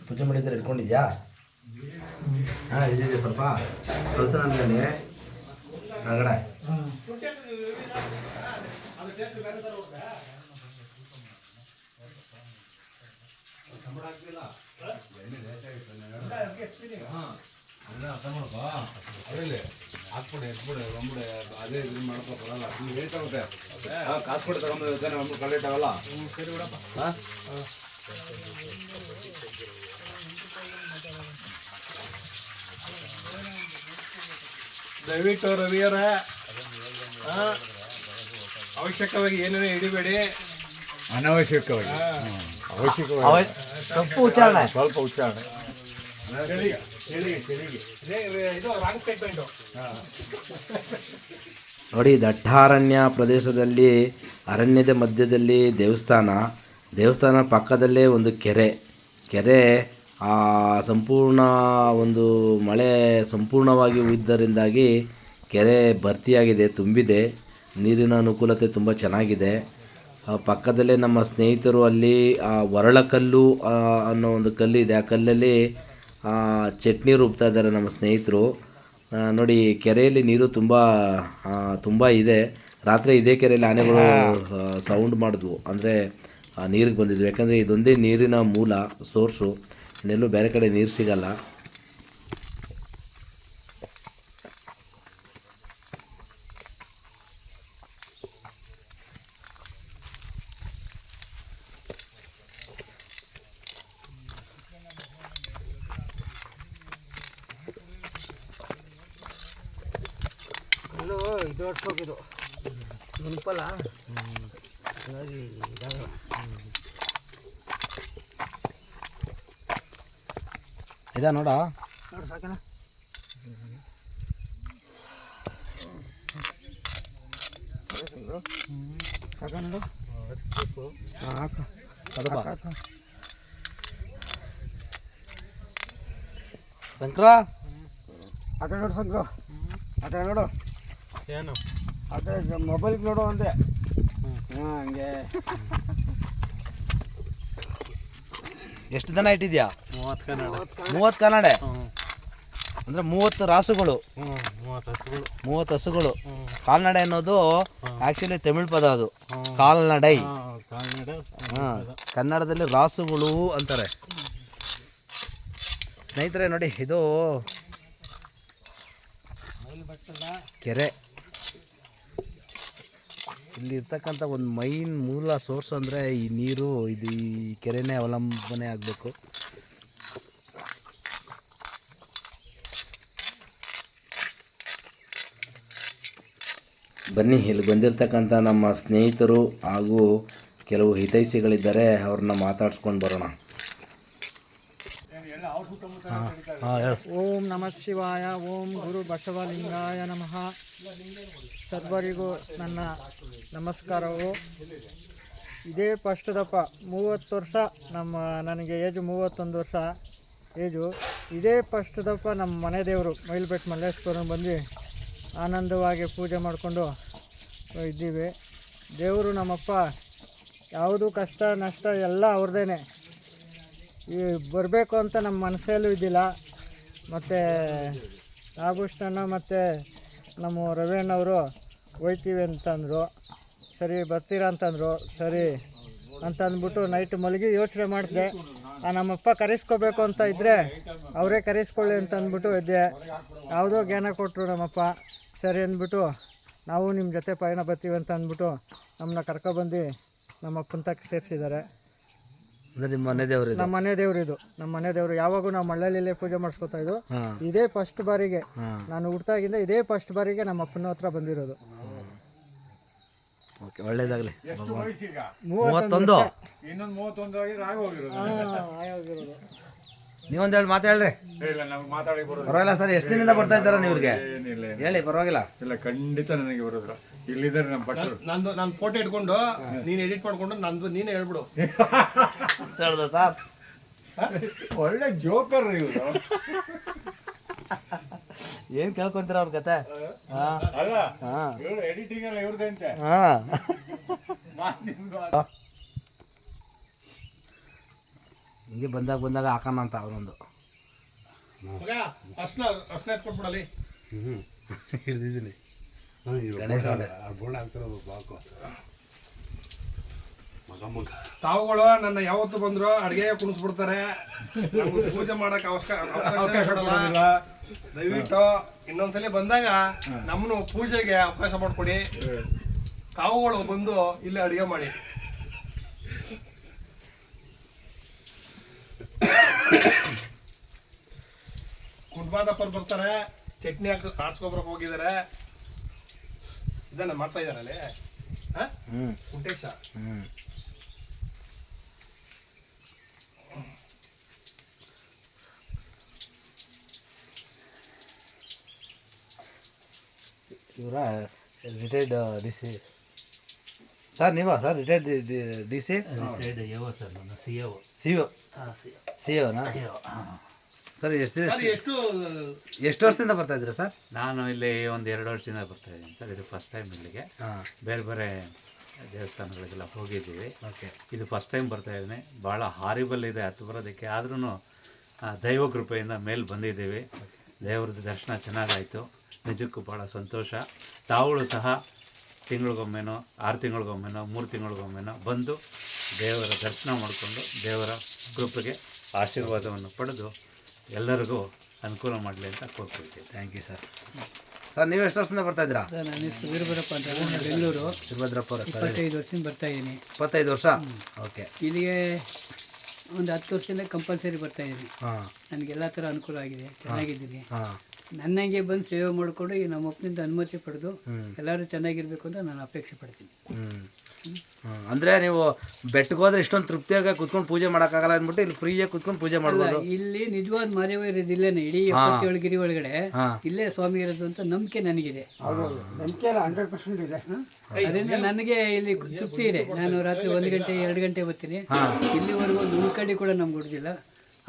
ಪೂಜೆ ಮಾಡಿದ್ರೆ ಇಟ್ಕೊಂಡಿದ್ಯಾ? ಹಾಂ, ಇದಿದೆ ಸ್ವಲ್ಪ ಕಳ್ಸ ನನ್ನಲ್ಲಿ ಹೊರಗಡೆ. ಅದೇ ಇದು ಮಾಡ್ಕೊ ಬರಲ್ಲ, ಹೇಳ್ತಾಗುತ್ತೆ ಕಾಸು ಕೊಟ್ಟು ತಗೊಂಡಿರ್ತಾರೆ, ನಮ್ಗೆ ಕಲೆಕ್ಟ್ ಆಗಲ್ಲ. ಸರಿ ಬಿಡಪ್ಪ. ಹಾಂ, ದಯವಿಟ್ಟು ರವಿಯವರ ಅವಶ್ಯಕವಾಗಿ ಏನೇನು ಹಿಡಿಬೇಡಿ, ಅನವಶ್ಯಕವಾಗಿ ತಪ್ಪು ಉಚ್ಚಾರಣೆ, ಸ್ವಲ್ಪ ಉಚ್ಚಾರಣೆ. ಇದು ರಾಂಗ್ ಸ್ಟೇಟ್ಮೆಂಟು. ನೋಡಿ, ದಟ್ಟಾರಣ್ಯ ಪ್ರದೇಶದಲ್ಲಿ ಅರಣ್ಯದ ಮಧ್ಯದಲ್ಲಿ ದೇವಸ್ಥಾನ ಪಕ್ಕದಲ್ಲೇ ಒಂದು ಕೆರೆ ಸಂಪೂರ್ಣ ಒಂದು ಮಳೆ ಸಂಪೂರ್ಣವಾಗಿ ಹುಯ್ದರಿಂದಾಗಿ ಕೆರೆ ಭರ್ತಿಯಾಗಿದೆ, ತುಂಬಿದೆ. ನೀರಿನ ಅನುಕೂಲತೆ ತುಂಬ ಚೆನ್ನಾಗಿದೆ. ಪಕ್ಕದಲ್ಲೇ ನಮ್ಮ ಸ್ನೇಹಿತರು ಅಲ್ಲಿ ವರಳಕಲ್ಲು ಅನ್ನೋ ಒಂದು ಕಲ್ಲಿದೆ. ಆ ಕಲ್ಲಲ್ಲಿ ಚಟ್ನಿ ರುಬ್ತಾ ಇದ್ದಾರೆ ನಮ್ಮ ಸ್ನೇಹಿತರು. ನೋಡಿ, ಕೆರೆಯಲ್ಲಿ ನೀರು ತುಂಬ ಇದೆ. ರಾತ್ರಿ ಇದೇ ಕೆರೆಯಲ್ಲಿ ಆನೆಗಳು ಸೌಂಡ್ ಮಾಡಿದ್ವು, ಅಂದರೆ ನೀರಿಗೆ ಬಂದಿದ್ವು. ಯಾಕಂದರೆ ಇದೊಂದೇ ನೀರಿನ ಮೂಲ, ಸೋರ್ಸು. ಇನ್ನೆಲ್ಲೂ ಬೇರೆ ಕಡೆ ನೀರು ಸಿಗಲ್ಲ. ಇಲ್ಲೂ ಇದು ಹೊಡ್ಸ್ಬೇಕಿದು ಮುನ್ಪಲ್ಲ ಹಾಗಾಗಿ ಇದಾಗಲ್ಲ. ಇದಾ ನೋಡ ನೋಡಿ ಸಾಕಣ. ಸಾಕ ನೋಡು. ಹಾಕು ಅದಪ್ಪ ಶಂಕರ, ಆ ಕಡೆ ನೋಡು ಸಂಕ್ರು, ಆ ಕಡೆ ನೋಡು. ಏನು ಆ ಕಡೆ ಮೊಬೈಲ್ಗೆ ನೋಡು ಅಂದೆ. ಹಾಂ ಹಂಗೆ. ಎಷ್ಟು ದನ ಇಟ್ಟಿದ್ಯಾ? 30 ಕನ್ನಡ. 30 ಕನ್ನಡೆ ಅಂದರೆ 30 ರಾಸುಗಳು, 30 ಹಸುಗಳು. 30 ಹಸುಗಳು. ಕಾಲ್ನಡೆ ಅನ್ನೋದು ಆ್ಯಕ್ಚುಲಿ ತಮಿಳ್ ಪದ, ಅದು ಕಾಲ್ನಡೈ. ಹಾಂ, ಕನ್ನಡದಲ್ಲಿ ರಾಸುಗಳು ಅಂತಾರೆ. ಸ್ನೇಹಿತರೆ ನೋಡಿ, ಇದು ಕೆರೆ. ಇಲ್ಲಿ ಇರ್ತಕ್ಕಂಥ ಒಂದು ಮೈನ್ ಮೂಲ ಸೋರ್ಸ್ ಅಂದರೆ ಈ ನೀರು, ಇದು ಈ ಕೆರೆನೇ ಅವಲಂಬನೆ ಆಗಬೇಕು. ಬನ್ನಿ, ಇಲ್ಲಿ ಬಂದಿರತಕ್ಕಂಥ ನಮ್ಮ ಸ್ನೇಹಿತರು ಹಾಗೂ ಕೆಲವು ಹಿತೈಷಿಗಳಿದ್ದಾರೆ, ಅವ್ರನ್ನ ಮಾತಾಡ್ಸ್ಕೊಂಡು ಬರೋಣ. ಓಂ ನಮಃ ಶಿವಾಯ. ಓಂ ಗುರು ಬಸವಲಿಂಗಾಯ ನಮಃ. ಸರ್ವರಿಗೂ ನನ್ನ ನಮಸ್ಕಾರವು. ಇದೇ ಫಸ್ಟ್ದಪ್ಪ 30 ವರ್ಷ, ನನಗೆ ಏಜು 31 ವರ್ಷ ಏಜು. ಇದೇ ಫಸ್ಟ್ದಪ್ಪ ನಮ್ಮ ಮನೆ ದೇವರು ಮೈಲ್ಬೆಟ್ಟು ಮಲ್ಲೇಶ್ವರ ಬಂದು ಆನಂದವಾಗಿ ಪೂಜೆ ಮಾಡಿಕೊಂಡು ಇದ್ದೀವಿ. ದೇವರು ನಮ್ಮಪ್ಪ ಯಾವುದು ಕಷ್ಟ ನಷ್ಟ ಎಲ್ಲ ಅವ್ರದ್ದೇನೆ. ಈ ಬರಬೇಕು ಅಂತ ನಮ್ಮ ಮನಸ್ಸಲ್ಲೂ ಇದ್ದಿಲ್ಲ. ಮತ್ತು ನಾಗಭೂಷಣ ಮತ್ತು ನಮ್ಮ ರವಿಯಣ್ಣವರು ಹೋಯ್ತೀವಿ ಅಂತಂದರು. ಸರಿ ಬರ್ತೀರಾ ಅಂತಂದರು. ಸರಿ ಅಂತ ಅಂದ್ಬಿಟ್ಟು ನೈಟ್ ಮಲಗಿ ಯೋಚನೆ ಮಾಡಿದೆ. ನಮ್ಮಪ್ಪ ಕರೆಸ್ಕೋಬೇಕು ಅಂತ ಇದ್ದರೆ ಅವರೇ ಕರೆಸ್ಕೊಳ್ಳಿ ಅಂತ ಅಂದ್ಬಿಟ್ಟು ಇದ್ದೆ. ಯಾವುದೋ ಜ್ಞಾನ ಕೊಟ್ಟರು ನಮ್ಮಪ್ಪ. ಸರಿ ಅಂದ್ಬಿಟ್ಟು ನಾವು ನಿಮ್ಮ ಜೊತೆ ಪಯಣ ಬರ್ತೀವಿ ಅಂತ ಅಂದ್ಬಿಟ್ಟು ನಮ್ಮನ್ನ ಕರ್ಕೊಬಂದು ನಮ್ಮಪ್ಪನ ತಕ್ಕ ಸೇರಿಸಿದ್ದಾರೆ. ಅಂದರೆ ನಿಮ್ಮ ಮನೆ ದೇವರು? ನಮ್ಮ ಮನೆ ದೇವರು ಇದು. ನಮ್ಮ ಮನೆ ದೇವರು ಯಾವಾಗೂ ನಾವು ಮಳ್ಳಲ್ಲಿಯಲ್ಲೇ ಪೂಜೆ ಮಾಡಿಸ್ಕೊತಾ ಇದ್ದು. ಇದೇ ಫಸ್ಟ್ ಬಾರಿಗೆ, ನಾನು ಹುಟ್ಟಾಗಿಂದ ಇದೇ ಫಸ್ಟ್ ಬಾರಿಗೆ ನಮ್ಮ ಅಪ್ಪನ ಹತ್ರ ಬಂದಿರೋದು. ಓಕೆ, ಒಳ್ಳೇದಾಗಲಿ. 31. ಇನ್ನೊಂದು 31 ಆಗಿದ್ರೆ ಆಗೋಗಿರೋದು. ಆಗಿರೋದು. ನೀವೊಂದು ಹೇಳಿ ಮಾತಾಡ್ರಿ. ಇಲ್ಲ, ನಾವು ಮಾತಾಡಿ ಬರೋದು. ಪರವಾಗಿಲ್ಲ ಸರ್, ಎಷ್ಟು ದಿನದಿಂದ ಬರ್ತಾ ಇದ್ದಾರ ನೀವ್ರಿಗೆ? ಏನಿಲ್ಲ, ಹೇಳಿ, ಪರವಾಗಿಲ್ಲ. ಇಲ್ಲ, ಖಂಡಿತ ನನಗೆ ಬರೋದು. ಇಲ್ಲಿದ್ದಾರೆ ನಮ್ಮ ಭಟ್ರು. ನಾನು ಫೋಟೋ ಇಟ್ಕೊಂಡು ನೀನು ಎಡಿಟ್ ಮಾಡ್ಕೊಂಡು ನಂದು ನೀನೇ ಹೇಳ್ಬಿಡು. ಹೇಳ್ದ ಸರ್? ಒಳ್ಳೆ ಜೋಕರ್ ಇವರು. ಏನು ಕೇಳ್ಕೊಂತೀರ ಅವ್ರ ಕತೆ? ಅಲ್ಲ, ಹಾಂ, ಇವ್ರು ಎಡಿಟಿಂಗ್ ಎಲ್ಲ ಇವ್ರದಂತೆ. ಹಾಂ. ಹಿಂಗೆ ಬಂದಾಗ ಹಾಕೋಣ ಅಂತ ಅವರೊಂದು ಅರ್ಶನ ಎತ್ಕೊಟ್ಬಿಡಲಿ. ಹಿಡಿದಿದ್ದೀನಿ. ತಾವುಗಳು ನನ್ನ ಯಾವತ್ತು ಬಂದ್ರು ಅಡಿಗೆ ಕುಣಿಸ್ಬಿಡ್ತಾರೆ. ಪೂಜೆ ಮಾಡಕ್ ಅವಕಾಶ ಕೊಡಲ್ಲ. ದಯವಿಟ್ಟು ಇನ್ನೊಂದ್ಸಲಿ ಬಂದಾಗ ನಮ್ಮನ್ನು ಪೂಜೆಗೆ ಅವಕಾಶ ಮಾಡ್ಕೊಡಿ. ತಾವುಗಳು ಬಂದು ಇಲ್ಲಿ ಅಡಿಗೆ ಮಾಡಿ. ಕುಂಟಮಾದಪ್ಪರು ಬರ್ತಾರೆ, ಚಟ್ನಿ ಹಾಕಿ ಆಡ್ಸ್ಕೊಬ್ರಕ್ ಹೋಗಿದ್ದಾರೆ. ಇದನ್ನ ಮಾಡ್ತಾ ಇದ್ದಾರಲ್ಲಿ ಕುಂಟೇಶ. ಇವರ ರಿಟೈರ್ಡ್ ಡಿ ಸಿ ಸರ್? ನೀವಾ ಸರ್ ರಿಟೈರ್ಡ್ ಡಿ ಸಿ? ಸಿ ಒನಾ ಸರ್? ಎಷ್ಟು ವರ್ಷದಿಂದ ಬರ್ತಾ ಇದ್ದೀರಾ ಸರ್? ನಾನು ಇಲ್ಲಿ ಒಂದು 2 ವರ್ಷದಿಂದ ಬರ್ತಾ ಇದ್ದೀನಿ ಸರ್. ಇದು ಫಸ್ಟ್ ಟೈಮ್ ಇಲ್ಲಿಗೆ. ಬೇರೆ ಬೇರೆ ದೇವಸ್ಥಾನಗಳಿಗೆಲ್ಲ ಹೋಗಿದ್ದೀವಿ. ಓಕೆ, ಇದು ಫಸ್ಟ್ ಟೈಮ್ ಬರ್ತಾ ಇದ್ದೀನಿ. ಭಾಳ ಹಾರಿಬಲ್ ಇದೆ ಹತ್ತು ಬರೋದಕ್ಕೆ. ಆದ್ರೂ ದೈವ ಕೃಪೆಯಿಂದ ಮೇಲೆ ಬಂದಿದ್ದೀವಿ. ದೇವ್ರದ್ದು ದರ್ಶನ ಚೆನ್ನಾಗಾಯಿತು. ನಿಜಕ್ಕೂ ಭಾಳ ಸಂತೋಷ. ತಾವುಗಳು ಸಹ ತಿಂಗಳಿಗೊಮ್ಮೆನೋ 6 ತಿಂಗಳಿಗೊಮ್ಮೆನೋ 3 ತಿಂಗಳಿಗೊಮ್ಮೆನೋ ಬಂದು ದೇವರ ದರ್ಶನ ಮಾಡಿಕೊಂಡು ದೇವರ ಕೃಪೆಗೆ ಆಶೀರ್ವಾದವನ್ನು ಪಡೆದು ಎಲ್ಲರಿಗೂ ಅನುಕೂಲ ಮಾಡಲಿ ಅಂತ ಕೋರ್ಕೊಳ್ತೀವಿ. Thank you sir. ಸರ್ ನೀವು ಎಷ್ಟು ವರ್ಷದಿಂದ ಬರ್ತಾ ಇದ್ದೀರಾ? ನನ್ನ ಹೆಸರು ವೀರಭದ್ರಪ್ಪ ಅಂತ, ನಾನು ಬೆಂಗಳೂರು. ವೀರಭದ್ರಪ್ಪ ಅವರ ಸರ್ 25 ವರ್ಷದಿಂದ ಬರ್ತಾ ಇದ್ದೀನಿ. 25 ವರ್ಷ. ಓಕೆ. ಇಲ್ಲಿಗೆ ಒಂದು 10 ವರ್ಷದಿಂದ ಕಂಪಲ್ಸರಿ ಬರ್ತಾ ಇದ್ದೀನಿ. ಹಾಂ ನನಗೆಲ್ಲ ಥರ ಅನುಕೂಲ ಆಗಿದೆ, ಚೆನ್ನಾಗಿದ್ದೀನಿ. ಹಾಂ ನನ್ನಂಗೆ ಬಂದು ಸೇವೆ ಮಾಡಿಕೊಂಡು ಈ ನಮ್ಮ ಅಪ್ಪನಿಂದ ಅನುಮತಿ ಪಡೆದು ಎಲ್ಲರೂ ಚೆನ್ನಾಗಿರ್ಬೇಕು ಅಂತ ನಾನು ಅಪೇಕ್ಷೆ ಪಡ್ತೀನಿ. ಅಂದರೆ ನೀವು ಬೆಟ್ಟಕ್ಕೆ ಹೋದ್ರೆ ಇಷ್ಟೊಂದು ತೃಪ್ತಿಯಾಗಿ ಕುತ್ಕೊಂಡು ಪೂಜೆ ಮಾಡೋಕ್ಕಾಗಲ್ಲ ಅಂದ್ಬಿಟ್ಟು ಇಲ್ಲಿ ಫ್ರೀಯಾಗಿ ಕುತ್ಕೊಂಡು ಪೂಜೆ ಮಾಡ್ಬೋದು. ಇಲ್ಲಿ ನಿಜವಾದ ಮಾರೇವ ಇರೋದು ಇಲ್ಲೇನೆ, ಇಡೀ 77 ಗಿರಿ ಒಳಗಡೆ ಇಲ್ಲೇ ಸ್ವಾಮಿ ಇರೋದು ಅಂತ ನಂಬಿಕೆ ನನಗಿದೆ. ನಂಬಿಕೆ ಎಲ್ಲ 100% ಇದೆ. ಅದರಿಂದ ನನಗೆ ಇಲ್ಲಿ ತೃಪ್ತಿ ಇದೆ. ನಾನು ರಾತ್ರಿ 1 ಗಂಟೆ 2 ಗಂಟೆ ಬರ್ತೀನಿ. ಇಲ್ಲಿವರೆಗೂ ಒಂದು ಉಳ್ಕಡಿ ಕೂಡ ನಮ್ಗೆ ಹೊಡೆದಿಲ್ಲ.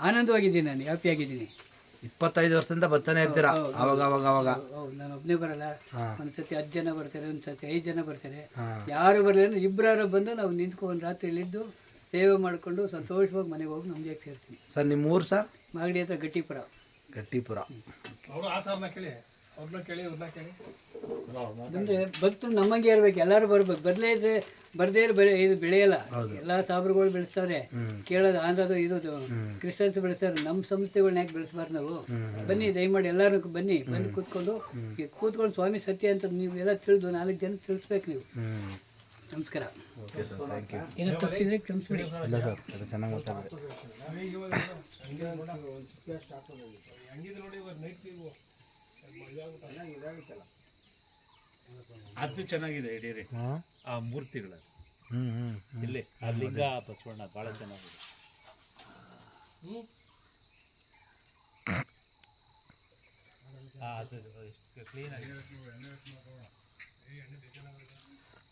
ಆನಂದವಾಗಿದ್ದೀನಿ, ನಾನು ಹ್ಯಾಪಿಯಾಗಿದ್ದೀನಿ. 25 ವರ್ಷದಿಂದ ಬರ್ತಾನೆ ಇರ್ತೀರಾ? ಅವಾಗ ಅವಾಗ ಅವಾಗ ಹೌದು, ನಾನು ಒಬ್ಬನೇ ಬರಲ್ಲ. ಒಂದ್ಸತಿ 10 ಜನ ಬರ್ತಾರೆ, ಒಂದ್ಸತಿ 5 ಜನ ಬರ್ತಾರೆ. ಯಾರು ಬರಲಿಲ್ಲ, ಇಬ್ಬರಾರು ಬಂದು ನಾವು ನಿಂತ್ಕೊಂಡು ರಾತ್ರಿಯಲ್ಲಿದ್ದು ಸೇವೆ ಮಾಡಿಕೊಂಡು ಸಂತೋಷವಾಗಿ ಮನೆಗೆ ಹೋಗಿ ನಮ್ಗೆ ಸೇರ್ತೀನಿ. ಸರ್ ನಿಮ್ಮ ಊರು ಸರ್? ಮಾಗಡಿ ಹತ್ರ ಗಟ್ಟಿಪುರ. ಗಟ್ಟಿಪುರ. ಅವರು ಆಸಾರನ ಕೇಳಿ, ಅವ್ರನ್ನ ಕೇಳಿ, ಇವ್ರನ್ನ ಕೇಳಿ. ಅಂದರೆ ಭಕ್ತರು ನಮಗೆ ಇರ್ಬೇಕು, ಎಲ್ಲರೂ ಬರ್ಬೇಕು. ಬರದೇ ಇದ್ರೆ ಬರದೇ ಇದ್ರೆ ಇದು ಬೆಳೆಯಲ್ಲ. ಎಲ್ಲ ಸಾಬ್ರುಗಳು ಬೆಳೆಸ್ತಾರೆ, ಕೇಳೋದು ಆಂಧ್ರದು ಇದು ಕ್ರಿಶ್ಚಿಯನ್ಸ್ ಬೆಳೆಸ್ತಾರೆ. ನಮ್ಮ ಸಂಸ್ಥೆಗಳನ್ನ ಯಾಕೆ ಬೆಳೆಸ್ಬಾರ್ದು ನಾವು? ಬನ್ನಿ, ದಯಮಾಡಿ ಎಲ್ಲರೂ ಬನ್ನಿ, ಬಂದು ಕೂತ್ಕೊಂಡು ಸ್ವಾಮಿ ಸತ್ಯ ಅಂತ ನೀವು ಎಲ್ಲ ತಿಳಿದು 4 ಜನ ತಿಳಿಸ್ಬೇಕು ನೀವು. ನಮಸ್ಕಾರ. ಏನೋ ತಪ್ಪಿದ್ರೆ ಕ್ಷಮಿಸ್ಬಿಡಿ. ಇಲ್ಲ ಸರ್, ಅದು ಚೆನ್ನಾಗಿ ಮಾತಾಡಿದೆ. ಅದು ಚೆನ್ನಾಗಿದೆ ಹಿಡೀರಿ ಆ ಮೂರ್ತಿಗಳು. ಇಲ್ಲಿ ಆ ಲಿಂಗ ಬಸವಣ್ಣ ಭಾಳ ಚೆನ್ನಾಗಿದೆ.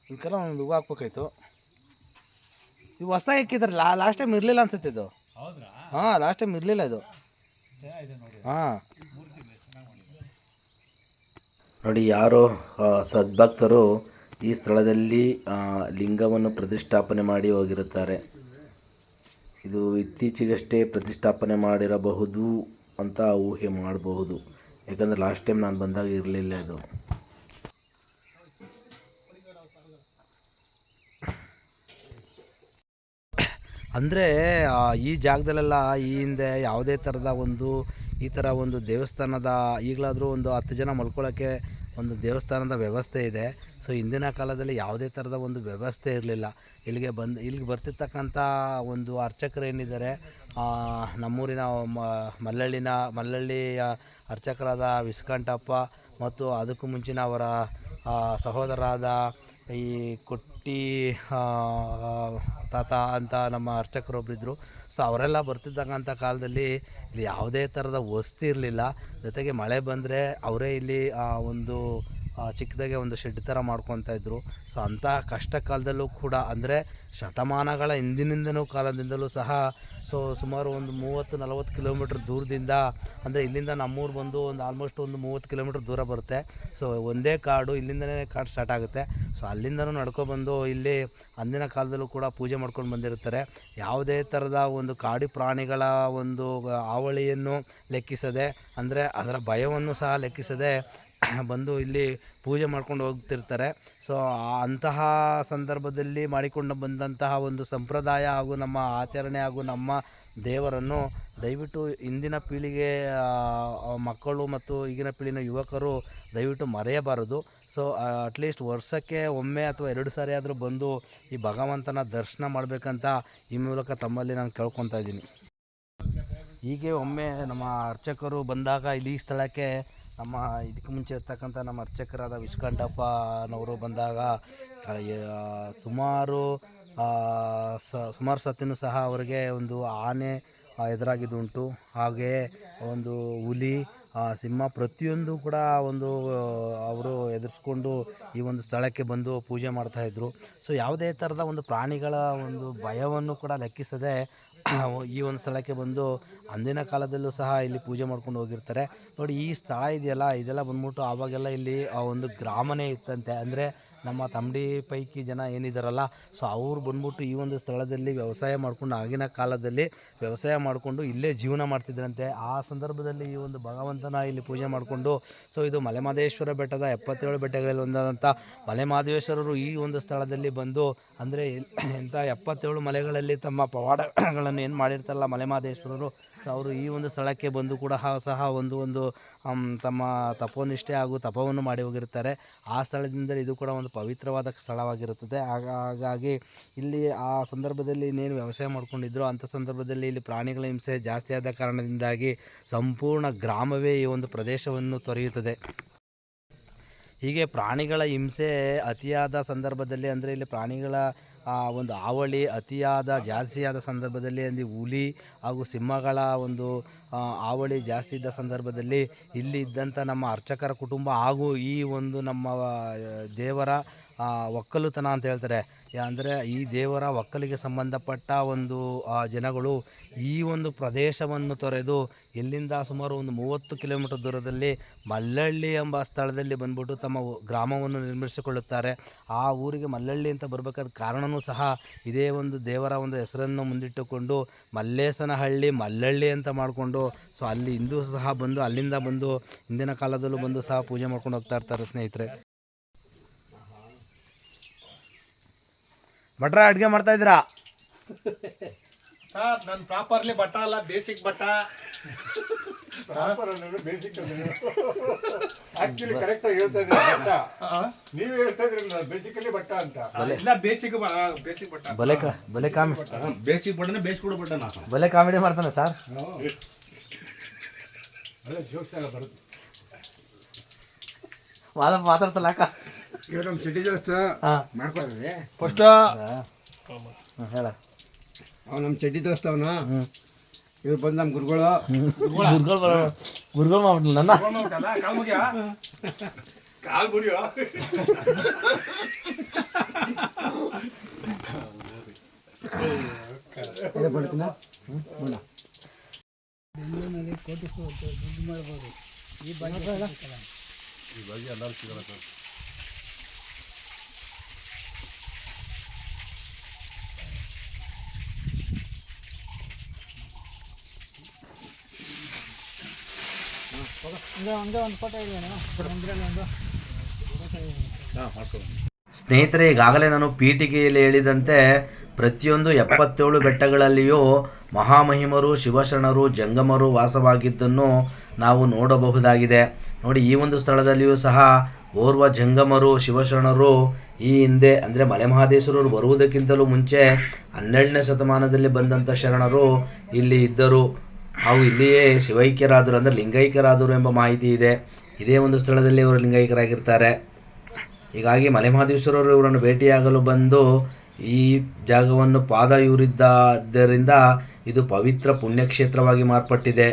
ಇದಕ್ಕೆಲ್ಲ ಒಂದು ಹೂವು ಹಾಕ್ಬೇಕಾಯ್ತು. ಇವು ಹೊಸ್ದಾಗಿ ಹಾಕಿದ್ರೆ ಲಾಸ್ಟ್ ಟೈಮ್ ಇರಲಿಲ್ಲ ಅನ್ಸುತ್ತೆ ಇದು. ಹೌದ್ರಾ? ಹಾಂ, ಲಾಸ್ಟ್ ಟೈಮ್ ಇರಲಿಲ್ಲ ಇದು. ಹಾಂ ನೋಡಿ, ಯಾರೋ ಸದ್ಭಕ್ತರು ಈ ಸ್ಥಳದಲ್ಲಿ ಲಿಂಗವನ್ನು ಪ್ರತಿಷ್ಠಾಪನೆ ಮಾಡಿ ಹೋಗಿರುತ್ತಾರೆ. ಇದು ಇತ್ತೀಚೆಗಷ್ಟೇ ಪ್ರತಿಷ್ಠಾಪನೆ ಮಾಡಿರಬಹುದು ಅಂತ ಊಹೆ ಮಾಡಬಹುದು. ಯಾಕಂದರೆ ಲಾಸ್ಟ್ ಟೈಮ್ ನಾನು ಬಂದಾಗ ಇರಲಿಲ್ಲ ಇದು. ಅಂದರೆ ಈ ಜಾಗದಲ್ಲೆಲ್ಲ ಈ ಹಿಂದೆ ಯಾವುದೇ ಥರದ ಈ ಥರ ಒಂದು ದೇವಸ್ಥಾನದ, ಈಗಲಾದರೂ ಒಂದು 10 ಜನ ಮಲ್ಕೊಳ್ಳೋಕ್ಕೆ ಒಂದು ದೇವಸ್ಥಾನದ ವ್ಯವಸ್ಥೆ ಇದೆ. ಸೊ ಹಿಂದಿನ ಕಾಲದಲ್ಲಿ ಯಾವುದೇ ಥರದ ಒಂದು ವ್ಯವಸ್ಥೆ ಇರಲಿಲ್ಲ. ಇಲ್ಲಿಗೆ ಬರ್ತಿರ್ತಕ್ಕಂಥ ಒಂದು ಅರ್ಚಕರು ಏನಿದ್ದಾರೆ, ನಮ್ಮೂರಿನ ಮಲ್ಲಳ್ಳಿಯ ಅರ್ಚಕರಾದ ವಿಸ್ಕಂಠಪ್ಪ ಮತ್ತು ಅದಕ್ಕೂ ಮುಂಚಿನ ಅವರ ಸಹೋದರರಾದ ಈ ಕೊಟ್ಟಿ ತಾತ ಅಂತ ನಮ್ಮ ಅರ್ಚಕರೊಬ್ಬರಿದ್ದರು. ಸೊ ಅವರೆಲ್ಲ ಬರ್ತಿರ್ತಕ್ಕಂಥ ಕಾಲದಲ್ಲಿ ಇಲ್ಲಿ ಯಾವುದೇ ಥರದ ವಸತಿ ಇರಲಿಲ್ಲ. ಜೊತೆಗೆ ಮಳೆ ಬಂದರೆ ಅವರೇ ಇಲ್ಲಿ ಒಂದು ಚಿಕ್ಕದಾಗೆ ಒಂದು ಶೆಡ್ ಥರ ಮಾಡ್ಕೊತಾ ಇದ್ದರು. ಸೊ ಅಂಥ ಕಷ್ಟ ಕಾಲದಲ್ಲೂ ಕೂಡ, ಅಂದರೆ ಶತಮಾನಗಳ ಹಿಂದಿನಿಂದನೂ ಕಾಲದಿಂದಲೂ ಸಹ ಸುಮಾರು ಒಂದು 30-40 ಕಿಲೋಮೀಟ್ರ್ ದೂರದಿಂದ, ಅಂದರೆ ಇಲ್ಲಿಂದ ನಮ್ಮೂರು ಬಂದು ಒಂದು ಆಲ್ಮೋಸ್ಟ್ ಒಂದು 30 ಕಿಲೋಮೀಟ್ರ್ ದೂರ ಬರುತ್ತೆ. ಸೊ ಒಂದೇ ಕಾಡು, ಇಲ್ಲಿಂದನೇ ಕಾಡು ಸ್ಟಾರ್ಟ್ ಆಗುತ್ತೆ. ಸೊ ಅಲ್ಲಿಂದನೂ ನಡ್ಕೊಬಂದು ಇಲ್ಲಿ ಅಂದಿನ ಕಾಲದಲ್ಲೂ ಕೂಡ ಪೂಜೆ ಮಾಡ್ಕೊಂಡು ಬಂದಿರ್ತಾರೆ. ಯಾವುದೇ ಥರದ ಒಂದು ಕಾಡು ಪ್ರಾಣಿಗಳ ಒಂದು ಹಾವಳಿಯನ್ನು ಲೆಕ್ಕಿಸದೆ, ಅಂದರೆ ಅದರ ಭಯವನ್ನು ಸಹ ಲೆಕ್ಕಿಸದೆ ಬಂದು ಇಲ್ಲಿ ಪೂಜೆ ಮಾಡ್ಕೊಂಡು ಹೋಗ್ತಿರ್ತಾರೆ. ಸೊ ಅಂತಹ ಸಂದರ್ಭದಲ್ಲಿ ಮಾಡಿಕೊಂಡು ಬಂದಂತಹ ಒಂದು ಸಂಪ್ರದಾಯ ಹಾಗೂ ನಮ್ಮ ಆಚರಣೆ ಹಾಗೂ ನಮ್ಮ ದೇವರನ್ನು ದಯವಿಟ್ಟು ಇಂದಿನ ಪೀಳಿಗೆ ಮಕ್ಕಳು ಮತ್ತು ಈಗಿನ ಪೀಳಿನ ಯುವಕರು ದಯವಿಟ್ಟು ಮರೆಯಬಾರದು. ಸೊ ಅಟ್ಲೀಸ್ಟ್ ವರ್ಷಕ್ಕೆ ಒಮ್ಮೆ ಅಥವಾ 2 ಸಾರಿ ಆದರೂ ಬಂದು ಈ ಭಗವಂತನ ದರ್ಶನ ಮಾಡಬೇಕಂತ ಈ ಮೂಲಕ ತಮ್ಮಲ್ಲಿ ನಾನು ಕೇಳ್ಕೊತಾ ಇದ್ದೀನಿ. ಹೀಗೆ ಒಮ್ಮೆ ನಮ್ಮ ಅರ್ಚಕರು ಬಂದಾಗ ಇಲ್ಲಿ ಈ ಸ್ಥಳಕ್ಕೆ ನಮ್ಮ ಇದಕ್ಕೆ ಮುಂಚೆ ಇರ್ತಕ್ಕಂಥ ನಮ್ಮ ಅರ್ಚಕರಾದ ವಿಸ್ಕಂಠಪ್ಪನವರು ಬಂದಾಗ ಸುಮಾರು ಸತಿನೂ ಸಹ ಅವರಿಗೆ ಒಂದು ಆನೆ ಎದುರಾಗಿದ್ದುಂಟು. ಹಾಗೆಯೇ ಒಂದು ಹುಲಿ, ಸಿಂಹ, ಪ್ರತಿಯೊಂದು ಕೂಡ ಅವರು ಎದುರಿಸ್ಕೊಂಡು ಈ ಒಂದು ಸ್ಥಳಕ್ಕೆ ಬಂದು ಪೂಜೆ ಮಾಡ್ತಾಯಿದ್ರು. ಸೊ ಯಾವುದೇ ಥರದ ಒಂದು ಪ್ರಾಣಿಗಳ ಒಂದು ಭಯವನ್ನು ಕೂಡ ಲೆಕ್ಕಿಸದೆ ಈ ಒಂದು ಸ್ಥಳಕ್ಕೆ ಬಂದು ಅಂದಿನ ಕಾಲದಲ್ಲೂ ಸಹ ಇಲ್ಲಿ ಪೂಜೆ ಮಾಡ್ಕೊಂಡು ಹೋಗಿರ್ತಾರೆ. ನೋಡಿ, ಈ ಸ್ಥಳ ಇದೆಯಲ್ಲ, ಇದೆಲ್ಲ ಬಂದ್ಬಿಟ್ಟು ಆವಾಗೆಲ್ಲ ಇಲ್ಲಿ ಒಂದು ಗ್ರಾಮನೇ ಇತ್ತಂತೆ. ಅಂದರೆ ನಮ್ಮ ತಮ್ಮಡಿ ಪೈಕಿ ಜನ ಏನಿದಾರಲ್ಲ, ಸೊ ಅವ್ರು ಬಂದ್ಬಿಟ್ಟು ಈ ಒಂದು ಸ್ಥಳದಲ್ಲಿ ವ್ಯವಸಾಯ ಮಾಡಿಕೊಂಡು ಆಗಿನ ಕಾಲದಲ್ಲಿ ವ್ಯವಸಾಯ ಮಾಡಿಕೊಂಡು ಇಲ್ಲೇ ಜೀವನ ಮಾಡ್ತಿದ್ರಂತೆ. ಆ ಸಂದರ್ಭದಲ್ಲಿ ಈ ಒಂದು ಭಗವಂತನ ಇಲ್ಲಿ ಪೂಜೆ ಮಾಡಿಕೊಂಡು, ಸೊ ಇದು ಮಲೆಮಹದೇಶ್ವರ ಬೆಟ್ಟದ 77 ಬೆಟ್ಟಗಳಲ್ಲಿ ಒಂದಾದಂಥ ಮಲೆಮಹದೇಶ್ವರರು ಈ ಒಂದು ಸ್ಥಳದಲ್ಲಿ ಬಂದು, ಅಂದರೆ ಇಂಥ 77 ಮಲೆಗಳಲ್ಲಿ ತಮ್ಮ ಪವಾಡಗಳನ್ನು ಏನು ಮಾಡಿರ್ತಾರಲ್ಲ ಮಲೆಮಹದೇಶ್ವರರು, ಸೊ ಅವರು ಈ ಒಂದು ಸ್ಥಳಕ್ಕೆ ಬಂದು ಕೂಡ ಸಹ ಒಂದು ತಮ್ಮ ತಪೋನಿಷ್ಠೆ ಹಾಗೂ ತಪವನ್ನು ಮಾಡಿ ಹೋಗಿರ್ತಾರೆ. ಆ ಸ್ಥಳದಿಂದ ಇದು ಕೂಡ ಒಂದು ಪವಿತ್ರವಾದ ಸ್ಥಳವಾಗಿರುತ್ತದೆ. ಹಾಗಾಗಿ ಇಲ್ಲಿ ಆ ಸಂದರ್ಭದಲ್ಲಿ ಇನ್ನೇನು ವ್ಯವಸಾಯ ಮಾಡ್ಕೊಂಡಿದ್ರು ಅಂಥ ಸಂದರ್ಭದಲ್ಲಿ ಇಲ್ಲಿ ಪ್ರಾಣಿಗಳ ಹಿಂಸೆ ಜಾಸ್ತಿ ಆದ ಕಾರಣದಿಂದಾಗಿ ಸಂಪೂರ್ಣ ಗ್ರಾಮವೇ ಈ ಒಂದು ಪ್ರದೇಶವನ್ನು ತೊರೆಯುತ್ತದೆ. ಹೀಗೆ ಪ್ರಾಣಿಗಳ ಹಿಂಸೆ ಅತಿಯಾದ ಸಂದರ್ಭದಲ್ಲಿ, ಅಂದರೆ ಇಲ್ಲಿ ಪ್ರಾಣಿಗಳ ಒಂದು ಹಾವಳಿ ಜಾಸ್ತಿಯಾದ ಸಂದರ್ಭದಲ್ಲಿ, ಅಂದರೆ ಹುಲಿ ಹಾಗೂ ಸಿಂಹಗಳ ಒಂದು ಹಾವಳಿ ಜಾಸ್ತಿ ಇದ್ದ ಸಂದರ್ಭದಲ್ಲಿ ಇಲ್ಲಿ ಇದ್ದಂಥ ನಮ್ಮ ಅರ್ಚಕರ ಕುಟುಂಬ ಹಾಗೂ ಈ ಒಂದು ನಮ್ಮ ದೇವರ ಒಕ್ಕಲುತನ ಅಂತ ಹೇಳ್ತಾರೆ, ಅಂದರೆ ಈ ದೇವರ ಒಕ್ಕಲಿಗೆ ಸಂಬಂಧಪಟ್ಟ ಒಂದು ಜನಗಳು ಈ ಒಂದು ಪ್ರದೇಶವನ್ನು ತೊರೆದು ಇಲ್ಲಿಂದ ಸುಮಾರು ಒಂದು 30 ಕಿಲೋಮೀಟರ್ ದೂರದಲ್ಲಿ ಮಲ್ಲಳ್ಳಿ ಎಂಬ ಸ್ಥಳದಲ್ಲಿ ಬಂದ್ಬಿಟ್ಟು ತಮ್ಮ ಗ್ರಾಮವನ್ನು ನಿರ್ಮಿಸಿಕೊಳ್ಳುತ್ತಾರೆ. ಆ ಊರಿಗೆ ಮಲ್ಲಳ್ಳಿ ಅಂತ ಬರಬೇಕಾದ ಕಾರಣವೂ ಸಹ ಇದೇ ಒಂದು ದೇವರ ಒಂದು ಹೆಸರನ್ನು ಮುಂದಿಟ್ಟುಕೊಂಡು ಮಲ್ಲೇಸನಹಳ್ಳಿ ಮಲ್ಲಳ್ಳಿ ಅಂತ ಮಾಡಿಕೊಂಡು, ಸೊ ಅಲ್ಲಿ ಹಿಂದೂ ಸಹ ಬಂದು ಅಲ್ಲಿಂದ ಬಂದು ಹಿಂದಿನ ಕಾಲದಲ್ಲೂ ಬಂದು ಸಹ ಪೂಜೆ ಮಾಡ್ಕೊಂಡು ಹೋಗ್ತಾ ಇರ್ತಾರೆ ಸ್ನೇಹಿತರೆ. ಭಟ್ರ ಅಡುಗೆ ಮಾಡ್ತಾ ಇದ್ದೀರಾ? ಸರ್ ನನ್ನ ಪ್ರಾಪರ್ಲಿ ಬಟ್ಟ ಅಲ್ಲ, basic but. Basic actually correct ಆಗಿ ಹೇಳ್ತಾ ಇದ್ರಿ ಬಟ್ಟ, ನೀವು ಹೇಳ್ತಾ ಇದ್ರಿ ಬೇಸಿಕಲಿ ಬಟ್ಟ ಅಂತ. ಇಲ್ಲ ಬೇಸಿಕ್ ಬಟ್ಟ. ಬಲೆ ಕಾಮಿಡಿ ಮಾಡ್ತಾನೆ ಸರ್. ಒಳ್ಳೆ ಜೋಕ್ಸ್ ಎಲ್ಲ ಬರುತ್ತೆ. ಮಾತಾಡ್ತಲ್ಲ ಅಕ್ಕ, ಇವ್ರು ನಮ್ಮ ಚಡ್ಡಿ ದೋಸ್ತ ಮಾಡ್ಕೊಳ್ರಿ ಫಸ್ಟ್ ಹೇಳ. ಅವ್ನು ನಮ್ಮ ಚಡ್ಡಿ ದೋಸ್ತ ಅವನು. ಇವ್ರು ಬಂದು ನಮ್ಮ ಗುರುಗಳು ಮಾಡ್ಬಿಟ್ಲ ನನ್ನ ಕಾಲ್ ಮುರಿಯೋ. ಸ್ನೇಹಿತರೆ, ಈಗಾಗಲೇ ನಾನು ಪೀಠಿಕೆಯಲ್ಲಿ ಹೇಳಿದಂತೆ ಪ್ರತಿಯೊಂದು 77 ಬೆಟ್ಟಗಳಲ್ಲಿಯೂ ಮಹಾಮಹಿಮರು, ಶಿವಶರಣರು, ಜಂಗಮರು ವಾಸವಾಗಿದ್ದನ್ನು ನಾವು ನೋಡಬಹುದಾಗಿದೆ. ನೋಡಿ, ಈ ಒಂದು ಸ್ಥಳದಲ್ಲಿಯೂ ಸಹ ಓರ್ವ ಜಂಗಮರು, ಶಿವಶರಣರು ಈ ಹಿಂದೆ, ಅಂದರೆ ಮಲೆಮಹದೇಶ್ವರರು ಬರುವುದಕ್ಕಿಂತಲೂ ಮುಂಚೆ 12ನೇ ಶತಮಾನದಲ್ಲಿ ಬಂದಂಥ ಶರಣರು ಇಲ್ಲಿ ಇದ್ದರು ಹಾಗೂ ಇಲ್ಲಿಯೇ ಶಿವೈಕ್ಯರಾದರು, ಅಂದರೆ ಲಿಂಗೈಕ್ಯರಾದರು ಎಂಬ ಮಾಹಿತಿ ಇದೆ. ಇದೇ ಒಂದು ಸ್ಥಳದಲ್ಲಿ ಇವರು ಲಿಂಗೈಕ್ಯರಾಗಿರ್ತಾರೆ. ಹೀಗಾಗಿ ಮಲೆಮಹದೇಶ್ವರರು ಇವರನ್ನು ಭೇಟಿಯಾಗಲು ಬಂದು ಈ ಜಾಗವನ್ನು ಪಾದ ಇೂರಿದ್ದರಿಂದ ಇದು ಪವಿತ್ರ ಪುಣ್ಯಕ್ಷೇತ್ರವಾಗಿ ಮಾರ್ಪಟ್ಟಿದೆ.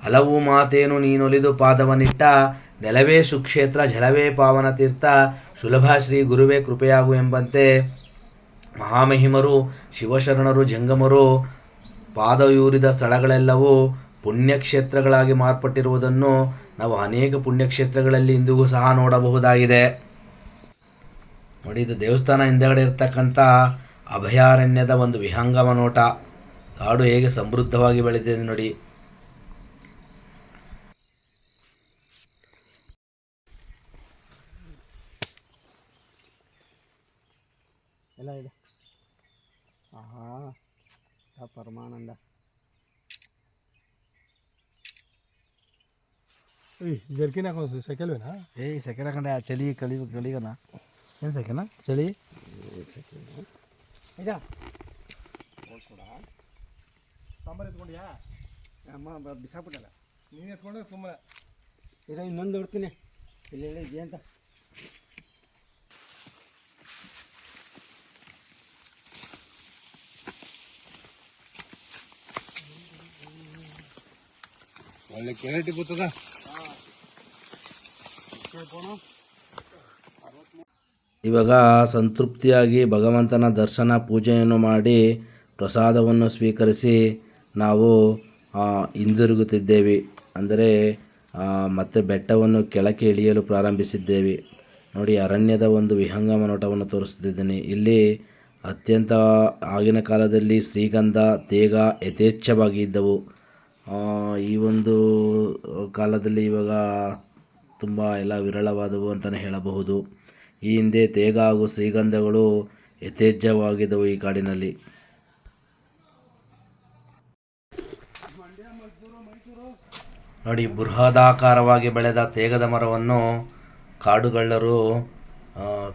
ಹಲವು ಮಾತೇನು ನೀನೊಲಿದು ಪಾದವನಿಟ್ಟ, ನೆಲವೇ ಸುಕ್ಷೇತ್ರ ಜಲವೇ ಪಾವನ ತೀರ್ಥ, ಸುಲಭ ಶ್ರೀ ಗುರುವೇ ಕೃಪೆಯಾಗು ಎಂಬಂತೆ ಮಹಾಮಹಿಮರು, ಶಿವಶರಣರು, ಜಂಗಮರು ಪಾದ ಇೂರಿದ ಸ್ಥಳಗಳೆಲ್ಲವೂ ಪುಣ್ಯಕ್ಷೇತ್ರಗಳಾಗಿ ಮಾರ್ಪಟ್ಟಿರುವುದನ್ನು ನಾವು ಅನೇಕ ಪುಣ್ಯಕ್ಷೇತ್ರಗಳಲ್ಲಿ ಇಂದಿಗೂ ಸಹ ನೋಡಬಹುದಾಗಿದೆ. ನೋಡಿ, ಇದು ದೇವಸ್ಥಾನ ಹಿಂದೆಗಡೆ ಇರ್ತಕ್ಕಂಥ ಅಭಯಾರಣ್ಯದ ಒಂದು ವಿಹಂಗಮ ನೋಟ. ಕಾಡು ಹೇಗೆ ಸಮೃದ್ಧವಾಗಿ ಬೆಳೆದಿದೆ ನೋಡಿ. ಎಲ್ಲ ಇದೆ. ಆಹಾ, ಪರಮಾನಂದ. ಜರ್ಕಿನ್ ಹಾಕೊಂಡು ಸೈಕಲ್ವೇನಾ? ಸೆಕೆಂಡ್ ಹಾಕೊಂಡೆ ಚಳಿ ಕಳಿಗನ ಏನು ಸೆಕೆಂಡ ಚಳಿ ಇದಾ ಸಾಂಬಾರು ಎತ್ಕೊಂಡ್ಯಾ? ಅಮ್ಮ ಬಿಸಾಕ್ಬಿಟ್ಟಲ್ಲ. ನೀನು ಎತ್ಕೊಂಡ್ರೆ ಸುಮ್ಮನೆ ಇರೋ ಇನ್ನೊಂದು ನೋಡ್ತೀನಿ ಇಲ್ಲಿ ಇದೆಯಾ ಅಂತ. ಒಳ್ಳೆ ಕ್ಲಾರಿಟಿ ಗೊತ್ತದ. ಇವಾಗ ಸಂತೃಪ್ತಿಯಾಗಿ ಭಗವಂತನ ದರ್ಶನ ಪೂಜೆಯನ್ನು ಮಾಡಿ ಪ್ರಸಾದವನ್ನು ಸ್ವೀಕರಿಸಿ ನಾವು ಹಿಂದಿರುಗುತ್ತಿದ್ದೇವೆ. ಅಂದರೆ ಮತ್ತೆ ಬೆಟ್ಟವನ್ನು ಕೆಳಕ್ಕೆ ಇಳಿಯಲು ಪ್ರಾರಂಭಿಸಿದ್ದೇವೆ. ನೋಡಿ ಅರಣ್ಯದ ಒಂದು ವಿಹಂಗಮ ನೋಟವನ್ನು ತೋರಿಸ್ತಿದ್ದೀನಿ. ಇಲ್ಲಿ ಅತ್ಯಂತ ಆಗಿನ ಕಾಲದಲ್ಲಿ ಶ್ರೀಗಂಧ, ತೇಗ ಯಥೇಚ್ಛವಾಗಿ ಇದ್ದವು. ಈ ಒಂದು ಕಾಲದಲ್ಲಿ ಇವಾಗ ತುಂಬ ಎಲ್ಲ ವಿರಳವಾದವು ಅಂತಲೇ ಹೇಳಬಹುದು. ಈ ಹಿಂದೆ ತೇಗ ಹಾಗೂ ಶ್ರೀಗಂಧಗಳು ಯಥೇಚ್ಛವಾಗಿದ್ದವು ಈ ಕಾಡಿನಲ್ಲಿ. ನೋಡಿ, ಬೃಹದಾಕಾರವಾಗಿ ಬೆಳೆದ ತೇಗದ ಮರವನ್ನು ಕಾಡುಗಳ್ಳರು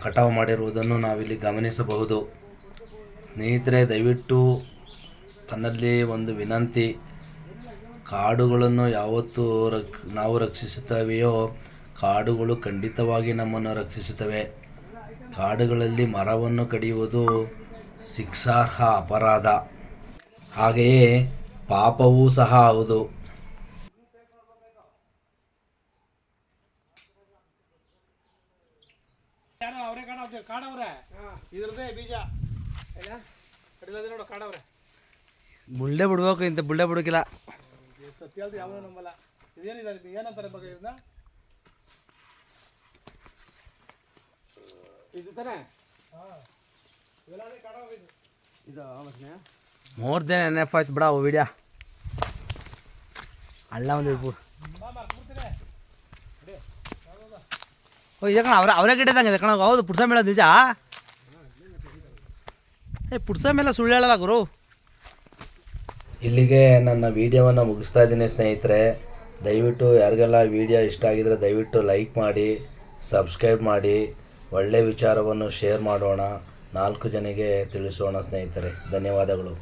ಕಟಾವು ಮಾಡಿರುವುದನ್ನು ನಾವಿಲ್ಲಿ ಗಮನಿಸಬಹುದು. ಸ್ನೇಹಿತರೆ, ದಯವಿಟ್ಟು ತನ್ನಲ್ಲಿ ಒಂದು ವಿನಂತಿ, ಕಾಡುಗಳನ್ನು ಯಾವತ್ತು ನಾವು ರಕ್ಷಿಸುತ್ತವೆಯೋ ಕಾಡುಗಳು ಖಂಡಿತವಾಗಿ ನಮ್ಮನ್ನು ರಕ್ಷಿಸುತ್ತವೆ. ಕಾಡುಗಳಲ್ಲಿ ಮರವನ್ನು ಕಡಿಯುವುದು ಶಿಕ್ಷಾರ್ಹ ಅಪರಾಧ, ಹಾಗೆಯೇ ಪಾಪವೂ ಸಹ ಹೌದು. ಯಾರೋ ಅವರೇ ಕಾಡವ್ರೆ, ಇದ್ರದ್ದೇ ಬೀಜ ಕಡಿಲದೆ ನೋಡು, ಕಾಡವ್ರೆ. ಬುಳ್ಳೆ ಬಿಡ್ಬೇಕು, ಇಂಥ ಬುಳ್ಳೆ ಬಿಡೋಕಿಲ್ಲ. ಸತ್ಯ ಹೇಳ್ದು ಯಾವನೂ ನಂಬಲ್ಲ. ಇದೇನಿದೆ, ಏನಂತಾರೆ ಬಗ್ಗೆ ಇದನ್ನ? ಇದು ತಾನೆ ಮೋರ್ ದೆನ್ NF ಆಯ್ತು ಬಿಡ ವಿಡಿಯೋ. ಅಲ್ಲ ಒಂದು ಇದೆ ಕಣ, ಅವರೇ ಗಿಡದಂಗೆ ಕಣ. ಹೌದು, ಪುಡ್ಸ ಮೇಲೆ ನಿಜ. ಪುಡ್ಸ ಮೇಲೆ ಸುಳ್ಳು ಹೇಳಲ್ಲ ಗುರು. ಇಲ್ಲಿಗೆ ನನ್ನ ವಿಡಿಯೋವನ್ನು ಮುಗಿಸ್ತಾ ಇದ್ದೀನಿ ಸ್ನೇಹಿತರೆ. ದಯವಿಟ್ಟು ಯಾರಿಗೆಲ್ಲ ವಿಡಿಯೋ ಇಷ್ಟ ಆಗಿದರೆ ದಯವಿಟ್ಟು ಲೈಕ್ ಮಾಡಿ, ಸಬ್ಸ್ಕ್ರೈಬ್ ಮಾಡಿ, ಒಳ್ಳೆಯ ವಿಚಾರವನ್ನು ಶೇರ್ ಮಾಡೋಣ, 4 ಜನಕ್ಕೆ ತಿಳಿಸೋಣ ಸ್ನೇಹಿತರೆ. ಧನ್ಯವಾದಗಳು.